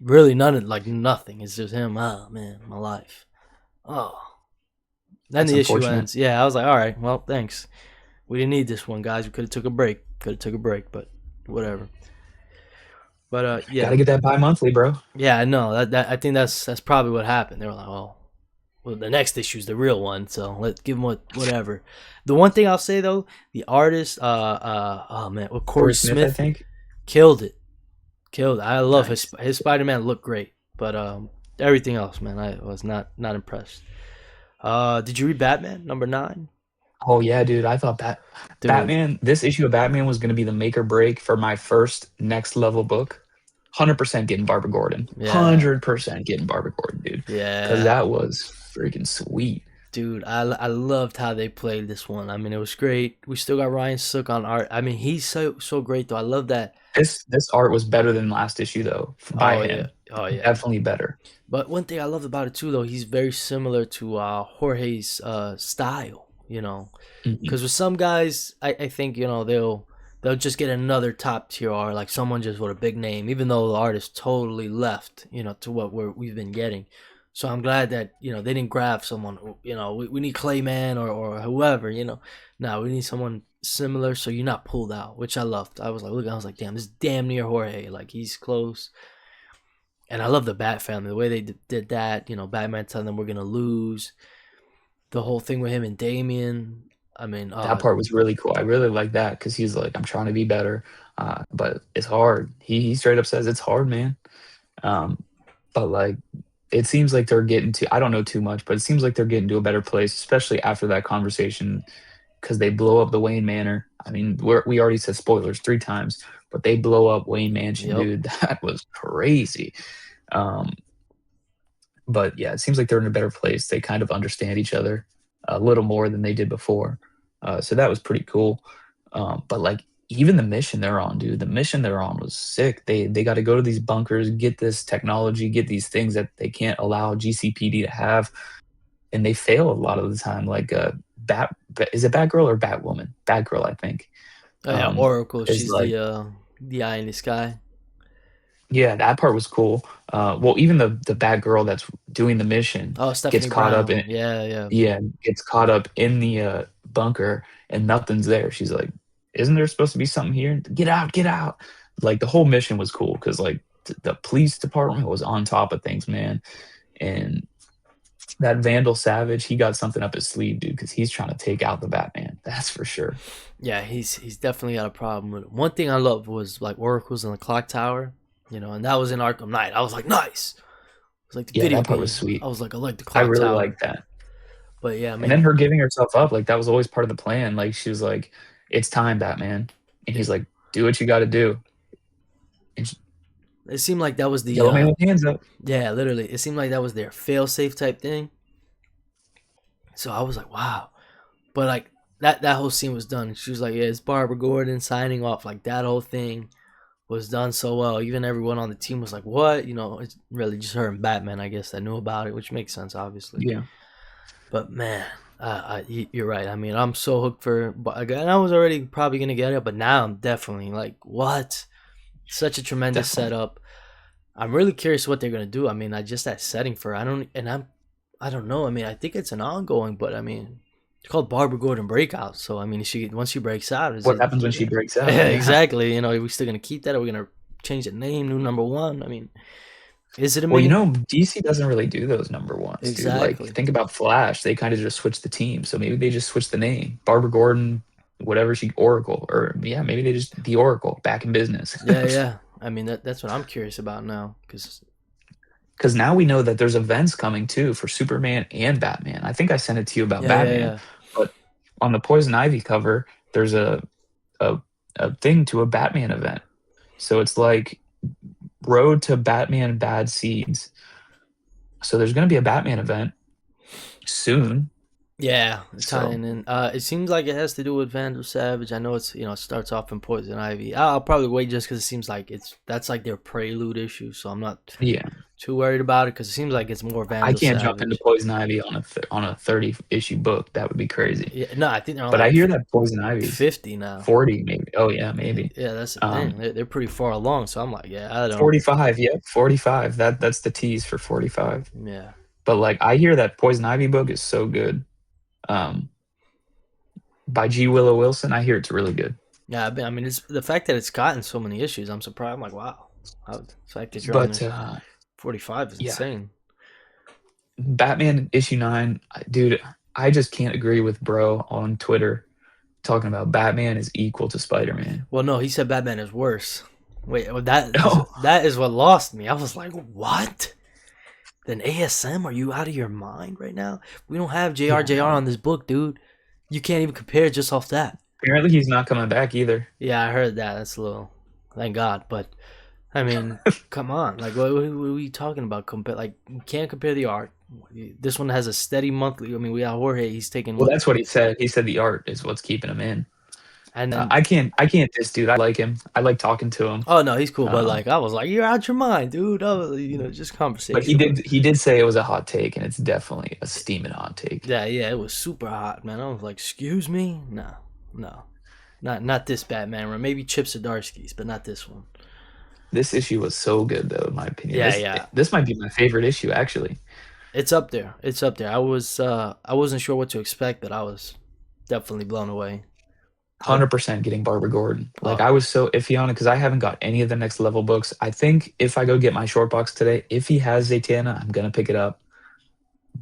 Really, none of like nothing. It's just him. Oh man, my life. Oh. Then That's the issue unfortunate. ends. Yeah, I was like, all right, well, thanks. We didn't need this one, guys. We could have took a break. But whatever. But Gotta yeah, get that bi-monthly, bro. yeah, I know that. I think that's probably what happened. They were like, well, the next issue's the real one, so let's give him whatever. The one thing I'll say though, the artist, oh man, well, Corey Corey Smith, I Smith think. killed it, killed it. I love Nice. his Spider Man looked great, but everything else, man, I was not impressed. Did you read Batman #9, Oh yeah, dude. I thought dude? Batman, this issue of Batman was gonna be the make or break for my first next level book. 100% getting Barbara Gordon. Yeah, 100% getting Barbara Gordon, dude. Because yeah, that was freaking sweet. dude. I loved how they played this one. I mean, it was great. We still got Ryan Sook on art. I mean, he's so great though. I love that. This art was better than last issue though by Oh yeah, him. oh yeah. Definitely better. But one thing I loved about it too, though, he's very similar to Jorge's style. Mhm. Because with some guys, I think they'll just get another top tier art, like someone just with a big name, even though the artist totally left, to what we've been getting. So I'm glad that they didn't grab someone. We need Clayman or whoever. Now we need someone similar, so you're not pulled out, which I loved. I was like, look, I was like, damn, this is damn near Jorge. Like he's close. And I love the Bat family, the way they did that. Batman telling them we're gonna lose. The whole thing with him and Damien. I mean, That part was really cool. I really like that because he's like, I'm trying to be better, but it's hard. He straight up says it's hard, man. Um, but like it seems like they're getting to, I don't know too much, but it seems like they're getting to a better place, especially after that conversation because they blow up the Wayne Manor. I mean, we already said spoilers 3 times, but they blow up Wayne Mansion, Yep. dude. That was crazy. Um, but yeah, it seems like they're in a better place. They kind of understand each other a little more than they did before. So that was pretty cool. But like even the mission they're on, dude, the mission they're on was sick. They got to go to these bunkers, get this technology, get these things that they can't allow GCPD to have, and they fail a lot of the time. Like is it Batgirl or Batwoman? Batgirl, I think. Yeah, Oracle. Is She's like the eye in the sky. yeah, that part was cool. Well, even the bad girl that's doing the mission Oh, gets Stephanie caught up in Brown. Yeah, yeah. yeah, gets caught up in the bunker and nothing's there. She's like, "Isn't there supposed to be something here? Get out, get out!" Like the whole mission was cool because like the police department was on top of things, man. And that Vandal Savage, he got something up his sleeve, dude, because he's trying to take out the Batman. That's for sure. Yeah, he's definitely got a problem with it. One thing I loved was like Oracle's in the clock tower, and that was in Arkham Knight. I was like, nice. It was like the Yeah, video that part was game. sweet. I was like, I like the I clock really tower. like that. But yeah, I And then mean, her giving herself up, like that was always part of the plan. Like she was like, "It's time, Batman," and he's it, like, "Do what you got to do." And she, it seemed like that was the Yellow Man with hands up. yeah, literally, it seemed like that was their fail safe type thing. So I was like, wow. But like that whole scene was done. She was like, yeah, it's Barbara Gordon signing off. Like that whole thing was done so well. Even everyone on the team was like, what? It's really just her and Batman, I guess, that knew about it, which makes sense, obviously. Yeah. But man, you're right. I mean, I'm so hooked and I was already probably gonna get it, but now I'm definitely like, what? Such a tremendous Definitely. setup. I'm really curious what they're gonna do. I mean, I just that setting for I don't know. I mean, I think it's an ongoing, but I mean, it's called Barbara Gordon Breakout. So I mean, once she breaks out, is What it? happens when she breaks out? Yeah, Yeah. exactly. Are we still gonna keep that? Are we gonna change the name? New number one? I mean, is it a Well, mini? DC doesn't really do those number ones, dude. Like, Exactly. think about Flash. They kind of just switch the team. So maybe they just switch the name. Barbara Gordon, whatever she, Oracle. Or, yeah, maybe they just, the Oracle, back in business. Yeah, yeah. I mean, that's what I'm curious about now. Cause Because now we know that there's events coming too for Superman and Batman. I think I sent it to you about yeah, yeah, Batman, yeah. but on the Poison Ivy cover, there's a, a thing to a Batman event. So it's like Road to Batman Bad Seeds. So there's going to be a Batman event soon. Yeah, So tying in. It seems like it has to do with Vandal Savage. I know it starts off in Poison Ivy. I'll probably wait just because it seems like that's like their prelude issue. So I'm not yeah, too worried about it because it seems like it's more I Vandal can't jump into Savage. Poison Ivy on a 30 issue book. That would be crazy. Yeah, no, I think they're on But I like hear that Poison Ivy's 50 now. 40 maybe. Oh yeah, maybe. Yeah, that's the Um, thing. They're pretty far along. So I'm like, yeah, I don't. 45, yep, 45. That's the tease for 45. Yeah, But like I hear that Poison Ivy book is so good. Um, by G. Willow Wilson, I hear it's really good. yeah. I mean, it's the fact that it's gotten so many issues. I'm surprised. I'm like, wow. The fact that you're on But the 45 is yeah, insane. Batman issue 9, dude, I just can't agree with bro on Twitter talking about Batman is equal to Spider-Man. Well, no, he said Batman is worse. Wait, well, that is No. that is what lost me. I was like, what? Then ASM? Are you out of your mind right now? We don't have Yeah, JRJR no. on this book, dude. You can't even compare just off that. Apparently he's not coming back either. Yeah, I heard that. That's a little. Thank God, but I mean, come on. Like, what are we talking about? Like, you can't compare the art. This one has a steady monthly. I mean, we got Jorge. He's taking Well, what? that's what he said. He said the art is what's keeping him in. And then I can't diss dude. I like him. I like talking to him. oh no, he's cool. But Um, like, I was like, you're out your mind, dude. Oh, just but he conversation. But did he did say it was a hot take, and it's definitely a steaming hot take. yeah, yeah, it was super hot, man. I was like, excuse me, no, no, not this Batman. Or maybe Chip Zdarsky's, but not this one. This issue was so good, though, in my opinion. Yeah, This yeah, this might be my favorite issue, actually. it's up there. It's up there. I wasn't sure what to expect, but I was definitely blown away. But 100% getting Barbara Gordon. Like uh, I was so iffy on it because I haven't got any of the next level books. I think if I go get my short box today, if he has Zatanna, I'm gonna pick it up.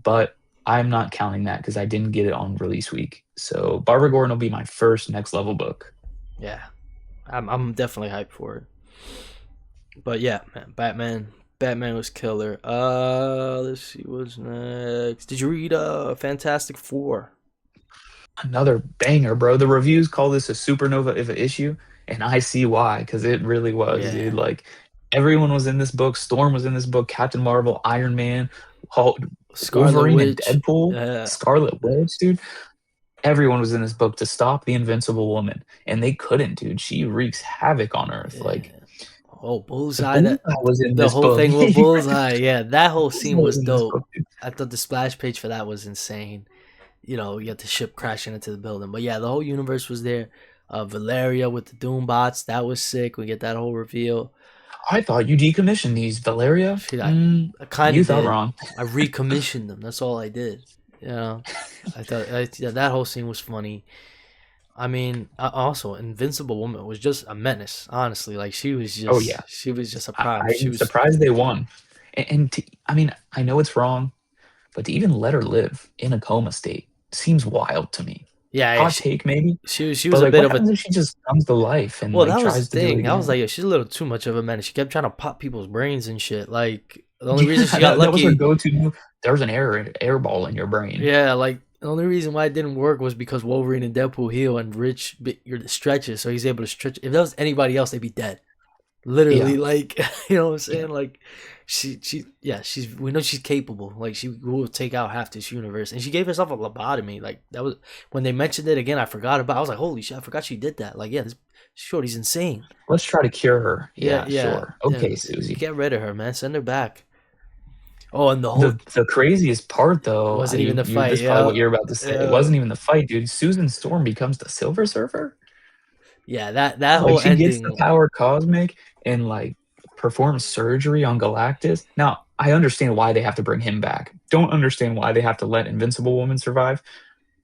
But I'm not counting that because I didn't get it on release week. So Barbara Gordon will be my first next level book. yeah, I'm definitely hyped for it. But yeah, man, Batman, Batman was killer. Let's see what's next. Did you read Fantastic Four? Another banger, bro. The reviews call this a supernova of an issue, and I see why, because it really was, dude. Yeah, Like everyone was in this book. Storm was in this book. Captain Marvel, Iron Man, Hulk, Scarlet Wolverine, and Witch. Deadpool, Scarlet Witch, dude. Everyone was in this book to stop the Invincible Woman, and they couldn't, dude. She wreaks havoc on Earth. Like Yeah. Oh, the Bullseye. That Bullseye was in the this whole book. thing with Bullseye. Yeah, that whole Bullseye scene was was in this dope. book, dude. I thought the splash page for that was insane. You know, you got the ship crashing into the building. But yeah, the whole universe was there. Valeria with the Doom bots, that was sick. We get that whole reveal. I thought you decommissioned these, Valeria. Shit, I kind You of thought did. wrong. I recommissioned them. That's all I did. You know, yeah, that whole scene was funny. I mean, also Invincible Woman was just a menace. Honestly, like Oh yeah. she was just a prime. She I'm was surprised they won. I mean, I know it's wrong, but to even let her live in a coma state seems wild to me. yeah, yeah Hot take, maybe, she was but a like, bit what of a happens if she just comes to life and well. like That was tries the to do it thing. I was again? like, yeah, she's a little too much of a menace. She kept trying to pop people's brains and shit. Like the only reason she Yeah, got that was her lucky. go-to move. There was an air ball in your brain. Yeah, like the only reason why it didn't work was because Wolverine and Deadpool heal and Rich you're the stretches, so he's able to stretch. If that was anybody else, they'd be dead. Yeah, Literally, like you know what I'm yeah. saying? Like yeah, she's we know she's capable. Like she will take out half this universe, and she gave herself a lobotomy. Like that was when they mentioned it again. I forgot about. I was like, holy shit, I forgot she did that. Like yeah, this shorty's insane. Let's try to cure her. Yeah, Yeah, yeah, sure. yeah. Okay, Susie. Get rid of her, man. Send her back. Oh, and the whole The craziest part, it though, wasn't even the this fight. is probably Yeah, what you're about to say. It yeah, wasn't even the fight, dude. Susan Storm becomes the Silver Surfer. yeah. That Like whole she gets the ending. power cosmic and like performs surgery on Galactus. Now, I understand why they have to bring him back. Don't understand why they have to let Invincible Woman survive,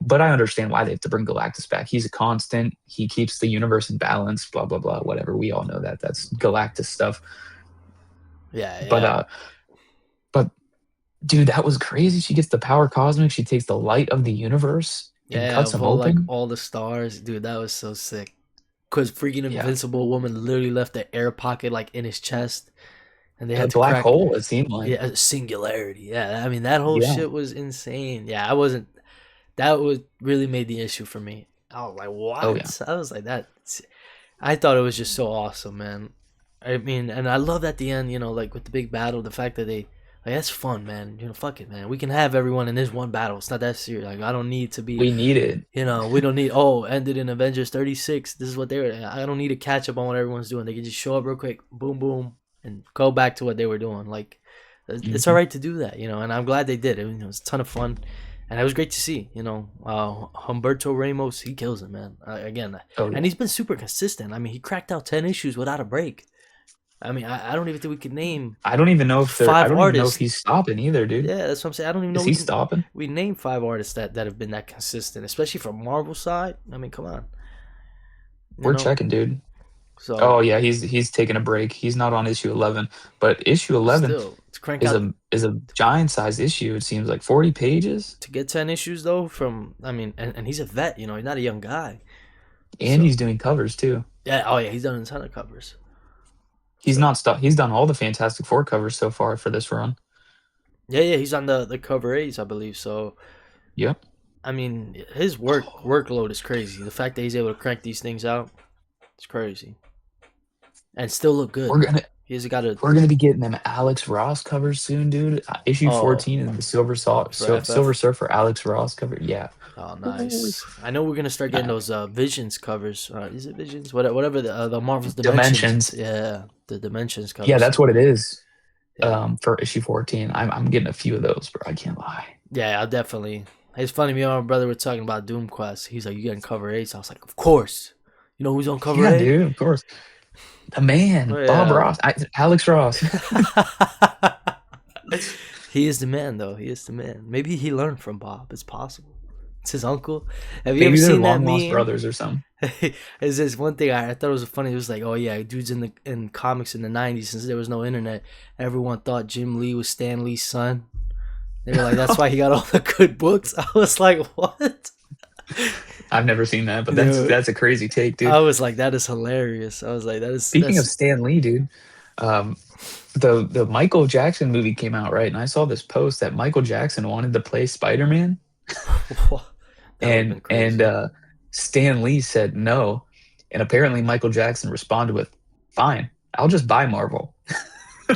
but I understand why they have to bring Galactus back. He's a constant. He keeps the universe in balance, blah blah blah, whatever. We all know that. That's Galactus stuff. Yeah, But yeah. but dude, that was crazy. She gets the power cosmic. She takes the light of the universe and Yeah, cuts of him all like open. all the stars, dude, that was so sick. Cause freaking Yeah. Invincible Woman literally left the air pocket like in his chest, and they A had to black crack. hole, it seemed like. Yeah, a singularity. Yeah, I mean that whole Yeah. shit was insane. Yeah, I wasn't. That was really made the issue for me. I was like, Oh yeah. what? I was like that. I thought it was just so awesome, man. I mean, and I love at the end, you know, like with the big battle, the fact that they like that's fun, man. You know, fuck it, man. We can have everyone in this one battle. It's not that serious. Like I don't need to be We need it. you know, we don't need ended in Avengers 36. This is what they were. I don't need to catch up on what everyone's doing. They can just show up real quick, boom, boom, and go back to what they were doing. Like it's all Mhm. right to do that, you know. And I'm glad they did. It was a ton of fun, and it was great to see. You know, Humberto Ramos, he kills it, man. Again, Oh and yeah. he's been super consistent. I mean, he cracked out 10 issues without a break. I mean, I don't even think we could name I five don't even know if artists. he's stopping either, dude. Yeah, that's what I'm saying. I don't even know Is he stopping? we name 5 artists that have been that consistent, especially from Marvel side. I mean, come on, you We're know. checking, dude. So Oh yeah, he's taking a break. He's not on issue 11, but issue 11 still to crank out is a giant size issue. It seems like 40 pages, to get 10 issues though from I mean, and he's a vet. You know, he's not a young guy. and So he's doing covers too. yeah, oh yeah, he's done a ton of covers. He's So not stuck. He's done all the Fantastic Four covers so far for this run. yeah, yeah, he's on the cover A's, I believe. So Yep. I mean, his workload is crazy. The fact that he's able to crank these things out, it's crazy, and still look good. We're gonna He has got a we're gonna be getting them Alex Ross covers soon, dude. Issue oh 14 and the for Silver FF. Surfer Alex Ross cover. Yeah. Oh, Ooh. nice. I know we're gonna start getting Uh, those Visions covers. Is it Visions? Whatever the Marvel's Dimensions. Dimensions. Yeah, the Dimensions Yeah, covers. that's what it is. Yeah, For issue 14. I'm getting a few of those, bro. I can't lie. yeah. I'll definitely. It's funny. Me and my brother were talking about Doom Quest. He's like, "You getting cover A?" So I was like, "Of course." You know who's on cover Yeah, A? dude, of course. The Oh man, Bob yeah. Ross, Alex Ross. He is the man, though. He is the man. Maybe he learned from Bob. It's possible. It's his uncle. Have you ever Maybe they're seen that long lost meme? brothers or something. Is this one thing I thought it was funny? It was like, oh yeah, dudes in comics in the '90s, since there was no internet, everyone thought Jim Lee was Stan Lee's son. They were like, that's why he got all the good books. I was like, what? I've never seen that, but Dude, that's a crazy take, I dude. was like, that is hilarious. I was like, that is Speaking of that's Stan Lee, dude, Um, the Michael Jackson movie came out, right? And I saw this post that Michael Jackson wanted to play Spider-Man, That would have been and crazy. Stan Lee said no, and apparently Michael Jackson responded with, "Fine, I'll just buy Marvel."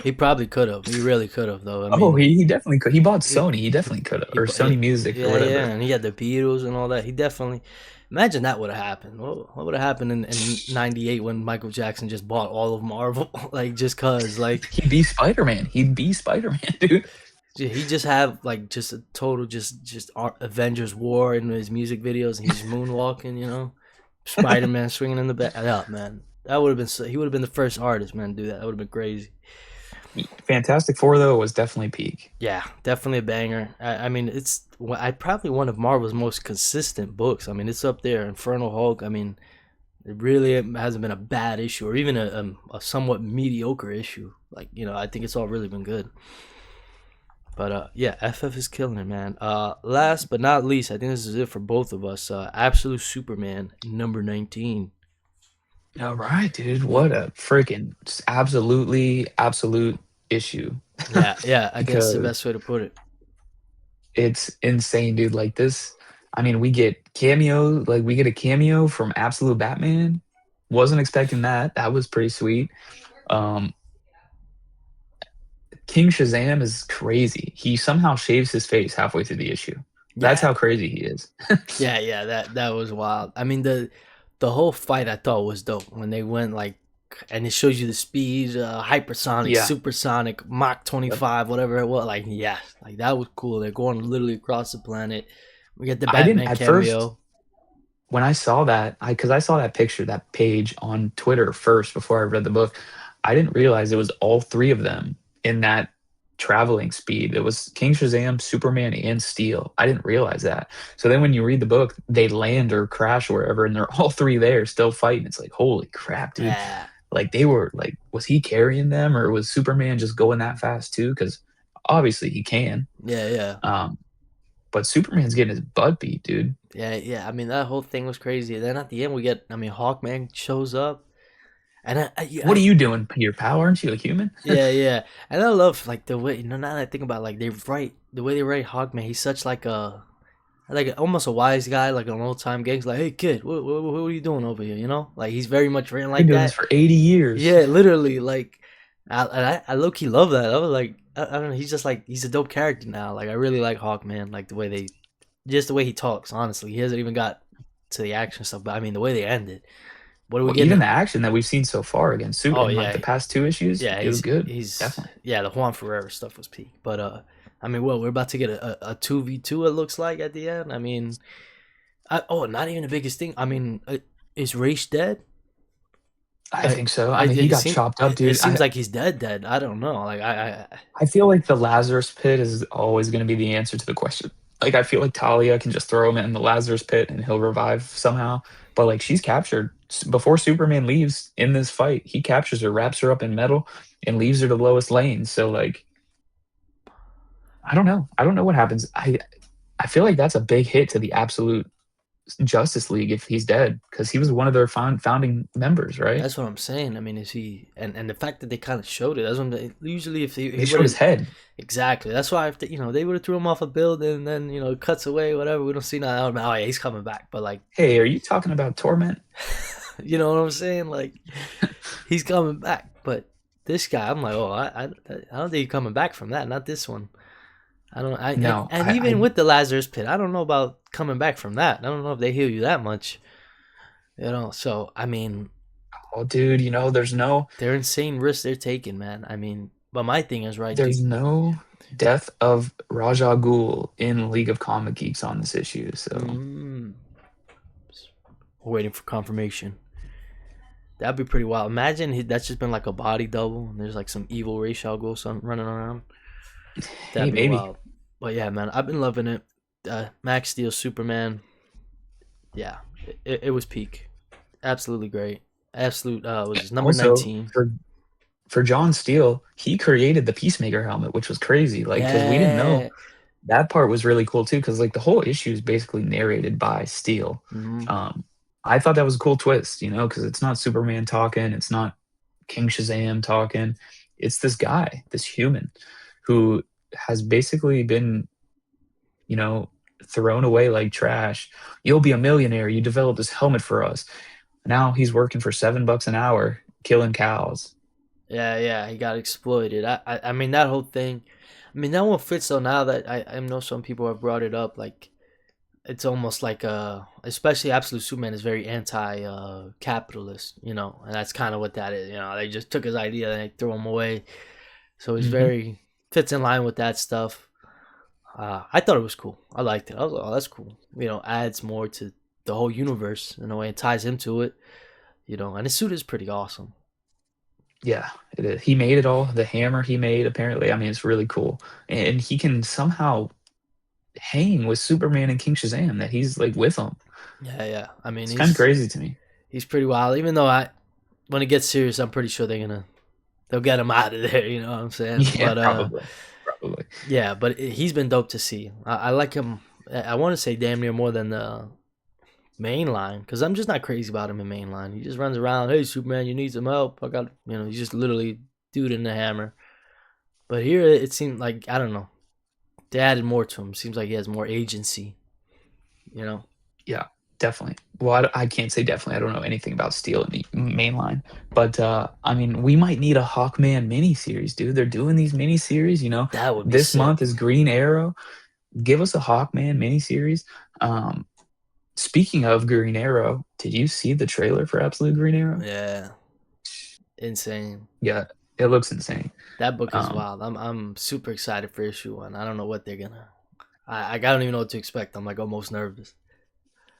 He probably could have. He really could have, though. I Oh, mean, he definitely could. He bought he, Sony. He definitely could have, he, or Sony Music or yeah, yeah, whatever. and he had the Beatles and all that. He definitely. Imagine that would have happened. What would have happened in '98 when Michael Jackson just bought all of Marvel, like just cause, like He'd be Spider-Man. He'd be Spider-Man, dude. he just have like just a total just Avengers war in his music videos, and he's just moonwalking, Spider Man swinging in the back. Yeah, man, that would have been he would have been the first artist, man, to do that. That would have been crazy. Fantastic Four though was definitely peak. Yeah, definitely a banger. I mean, it's I probably one of Marvel's most consistent books. I mean, it's up there. Infernal Hulk. I mean, it really hasn't been a bad issue, or even a somewhat mediocre issue. Like I think it's all really been good. But yeah, FF is killing it, man. Last but not least, I think this is it for both of us. Absolute Superman number 19. All right, dude. What a freaking just absolutely absolute issue. Yeah, yeah, I guess the Because best way to put it. it's insane, dude. Like this, I mean, we get a cameo from Absolute Batman. Wasn't expecting that. That was pretty sweet. Um, King Shazam is crazy. He somehow shaves his face halfway through the issue. That's Yeah, how crazy he is. yeah, yeah. That was wild. I mean the whole fight I thought was dope when they went like, and it shows you the speed, hypersonic, Yeah. supersonic, Mach Yep. 25, whatever it was. Like yeah, like that was cool. They're going literally across the planet. We get the I didn't Batman at first cameo. when I saw that, I because I saw that picture, that page on Twitter first before I read the book, I didn't realize it was all three of them in that traveling speed. It was King Shazam, Superman, and Steel. I didn't realize that. So then when you read the book, they land or crash wherever, and they're all three there still fighting. It's like, holy crap, dude. Yeah, Like they were like, was he carrying them or was Superman just going that fast too? Because obviously he can. yeah, yeah. Um, but Superman's getting his butt beat, dude. Yeah, yeah. I mean, that whole thing was crazy. Then at the end, we get. I mean, Hawkman shows up, and What are you doing here, pal? Aren't you a human? yeah, yeah. And I love like the way. Now that I think about it, like they write the way they write Hawkman. He's such like almost a wise guy, like an old time gangster. Like, hey kid, what are you doing over here? Like he's very much written I've been like doing this that. for 80 years. Yeah, literally. Like, I low key love that. I was like, I don't know. He's just like he's a dope character now. Like I really like Hawkman. Like the way they, just the way he talks. Honestly, he hasn't even got to the action stuff, but I mean the way they ended. What are we Well, getting? even the action that we've seen so far against Suit Oh in like yeah, the past two issues, yeah. it was good. He's Definitely. yeah. The Juan Ferreira stuff was peak, but I mean, well, we're about to get a 2v2. It looks like at the end. I mean, not even the biggest thing. I mean, is Raish dead? I I, think so. I mean, he got chopped up, it dude. seems like he's dead. Dead. I don't know. Like I feel like the Lazarus pit is always going to be the answer to the question. Like, I feel like Talia can just throw him in the Lazarus pit and he'll revive somehow. But like, she's captured before Superman leaves in this fight. He captures her, wraps her up in metal, and leaves her to Lois Lane. So like, I don't know. I don't know what happens. I feel like that's a big hit to the absolute Justice League if he's dead because he was one of their founding members, right? That's what I'm saying. I mean, is he and the fact that they kind of showed it. That's when usually if he They would showed his have head. exactly. That's why if they would have threw him off a building and then it cuts away whatever. We don't see nothing. Oh yeah, he's coming back. But like, Hey, are you talking about Torment? you know what I'm saying? Like, he's coming back. But this guy, I'm like, oh, I don't think he's coming back from that. Not this one. I don't. No, And even with the Lazarus Pit, I don't know about coming back from that. I don't know if they heal you that much. So I mean, oh, dude, they're insane risks they're taking, man. I mean, but my thing is right, there's no death of Raja Ghul in League of Comic Geeks on this issue. So mm, we're waiting for confirmation. That'd be pretty wild. Imagine that's just been like a body double, and there's like some evil Ra's al Ghul running around. hey, That'd be maybe. wild. But yeah, man, I've been loving it. Max Steel, Superman. Yeah, it was peak. Absolutely great. Absolute was his number Also, 19. for John Steele, he created the Peacemaker helmet, which was crazy. Like, because we didn't know Yeah. that part was really cool too. Because like the whole issue is basically narrated by Steele. Hmm. Um, I thought that was a cool twist, because it's not Superman talking. It's not. King Shazam talking. It's this guy, this human, who has basically been, you know, thrown away like trash. You'll be a millionaire. You develop this helmet for us. Now he's working for $7 an hour, killing cows. Yeah, yeah, he got exploited. I mean that whole thing. I mean that one fits though. Now that I know some people have brought it up, like it's almost like especially Absolute Superman is very anti capitalist, you know, and that's kind of what that is. You know, they just took his idea and they threw him away. So he's Hmm. very fits in line with that stuff. I thought it was cool. I liked it. I was like, oh, that's cool. You know, adds more to the whole universe in a way. It ties him to it. You know, and his suit is pretty awesome. Yeah, it is. He made it all. The hammer he made, apparently. I mean, it's really cool. And he can somehow hang with Superman and King Shazam, that he's like with them. Yeah, yeah. I mean, It's kind of crazy to me. he's pretty wild. Even though when it gets serious, I'm pretty sure they'll get him out of there. You know what I'm saying? Yeah, But probably. Probably. yeah. But he's been dope to see. I like him. I want to say damn near more than the main line because I'm just not crazy about him in main line. He just runs around. Hey, Superman, you need some help? I got He's just literally dude in the hammer. But here it seemed like I don't know. They added more to him. Seems like he has more agency. You know. Yeah, definitely. Well, I can't say definitely. I don't know anything about Steel in the main line, but I mean, we might need a Hawkman miniseries, dude. They're doing these miniseries. That would be This month sick. is Green Arrow. Give us a Hawkman miniseries. Um, Speaking of Green Arrow, did you see the trailer for Absolute Green Arrow? Yeah. Insane. Yeah, it looks insane. That book is Um, wild. I'm super excited for issue one. I don't know what they're gonna. I don't even know what to expect. I'm like almost nervous.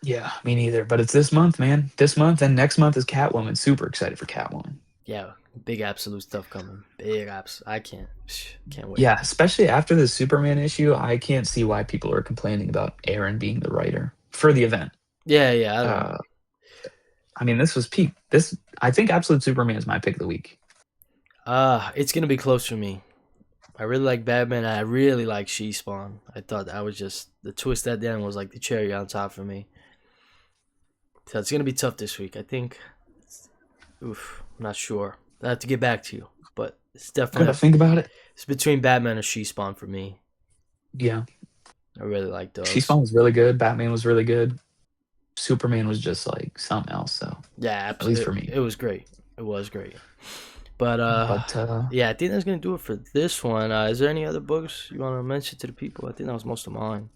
yeah, me neither. But it's this month, man. This month and next month is Catwoman. Super excited for Catwoman. Yeah, big absolute stuff coming. Big apps. I can't wait. Yeah, especially after the Superman issue, I can't see why people are complaining about Aaron being the writer for the event. Yeah, yeah. I don't know. Uh, I mean, this was peak. This I think Absolute Superman is my pick of the week. It's gonna be close for me. I really like Batman. I really like She Spawn. I thought that was just the twist at the end was like the cherry on top for me. So it's gonna be tough this week. I think. Oof, I'm not sure. I have to get back to you, but it's I gotta definitely think about it. it's between Batman and She Spawn for me. Yeah, I really like She those. Spawn was really good. Batman was really good. Superman was just like something else. So Yeah, at least for absolutely. me. It was great. It was great. But But yeah, I think that's gonna do it for this one. Is there any other books you want to mention to the people? I think that was most of mine.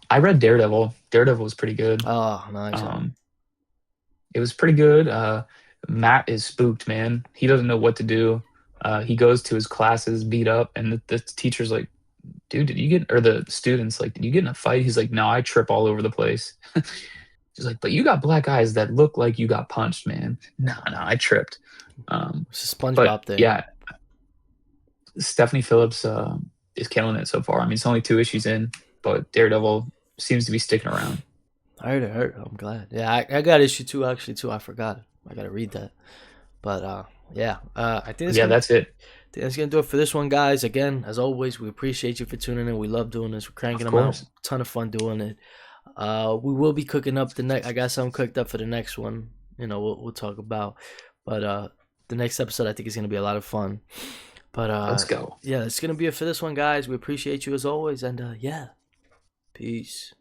I read Daredevil. Daredevil was pretty good. Oh, nice. Um, it was pretty good. Matt is spooked, man. He doesn't know what to do. He goes to his classes beat up, and the teacher's like, "Dude, did you get?" Or the students like, "Did you get in a fight?" He's like, "No, I trip all over the place." She's like, "But you got black eyes that look like you got punched, man." No, no, I tripped. It's a But SpongeBob thing. yeah, Stephanie Phillips is killing it so far. I mean, it's only 2 issues in, but Daredevil seems to be sticking around. I heard it hurt. I'm glad. Yeah, I got issue two actually too. I forgot it. I gotta read that. But yeah. I think But it's yeah, gonna that's it. that's gonna do it for this one, guys. Again, as always, we appreciate you for tuning in. We love doing this. We're cranking Of them out. course. Ton of fun doing it. We will be cooking up the next. I got something cooked up for the next one. You know, we'll talk about. But the next episode, I think is gonna be a lot of fun. But Let's go. yeah, it's gonna be it for this one, guys. We appreciate you as always, and yeah, peace.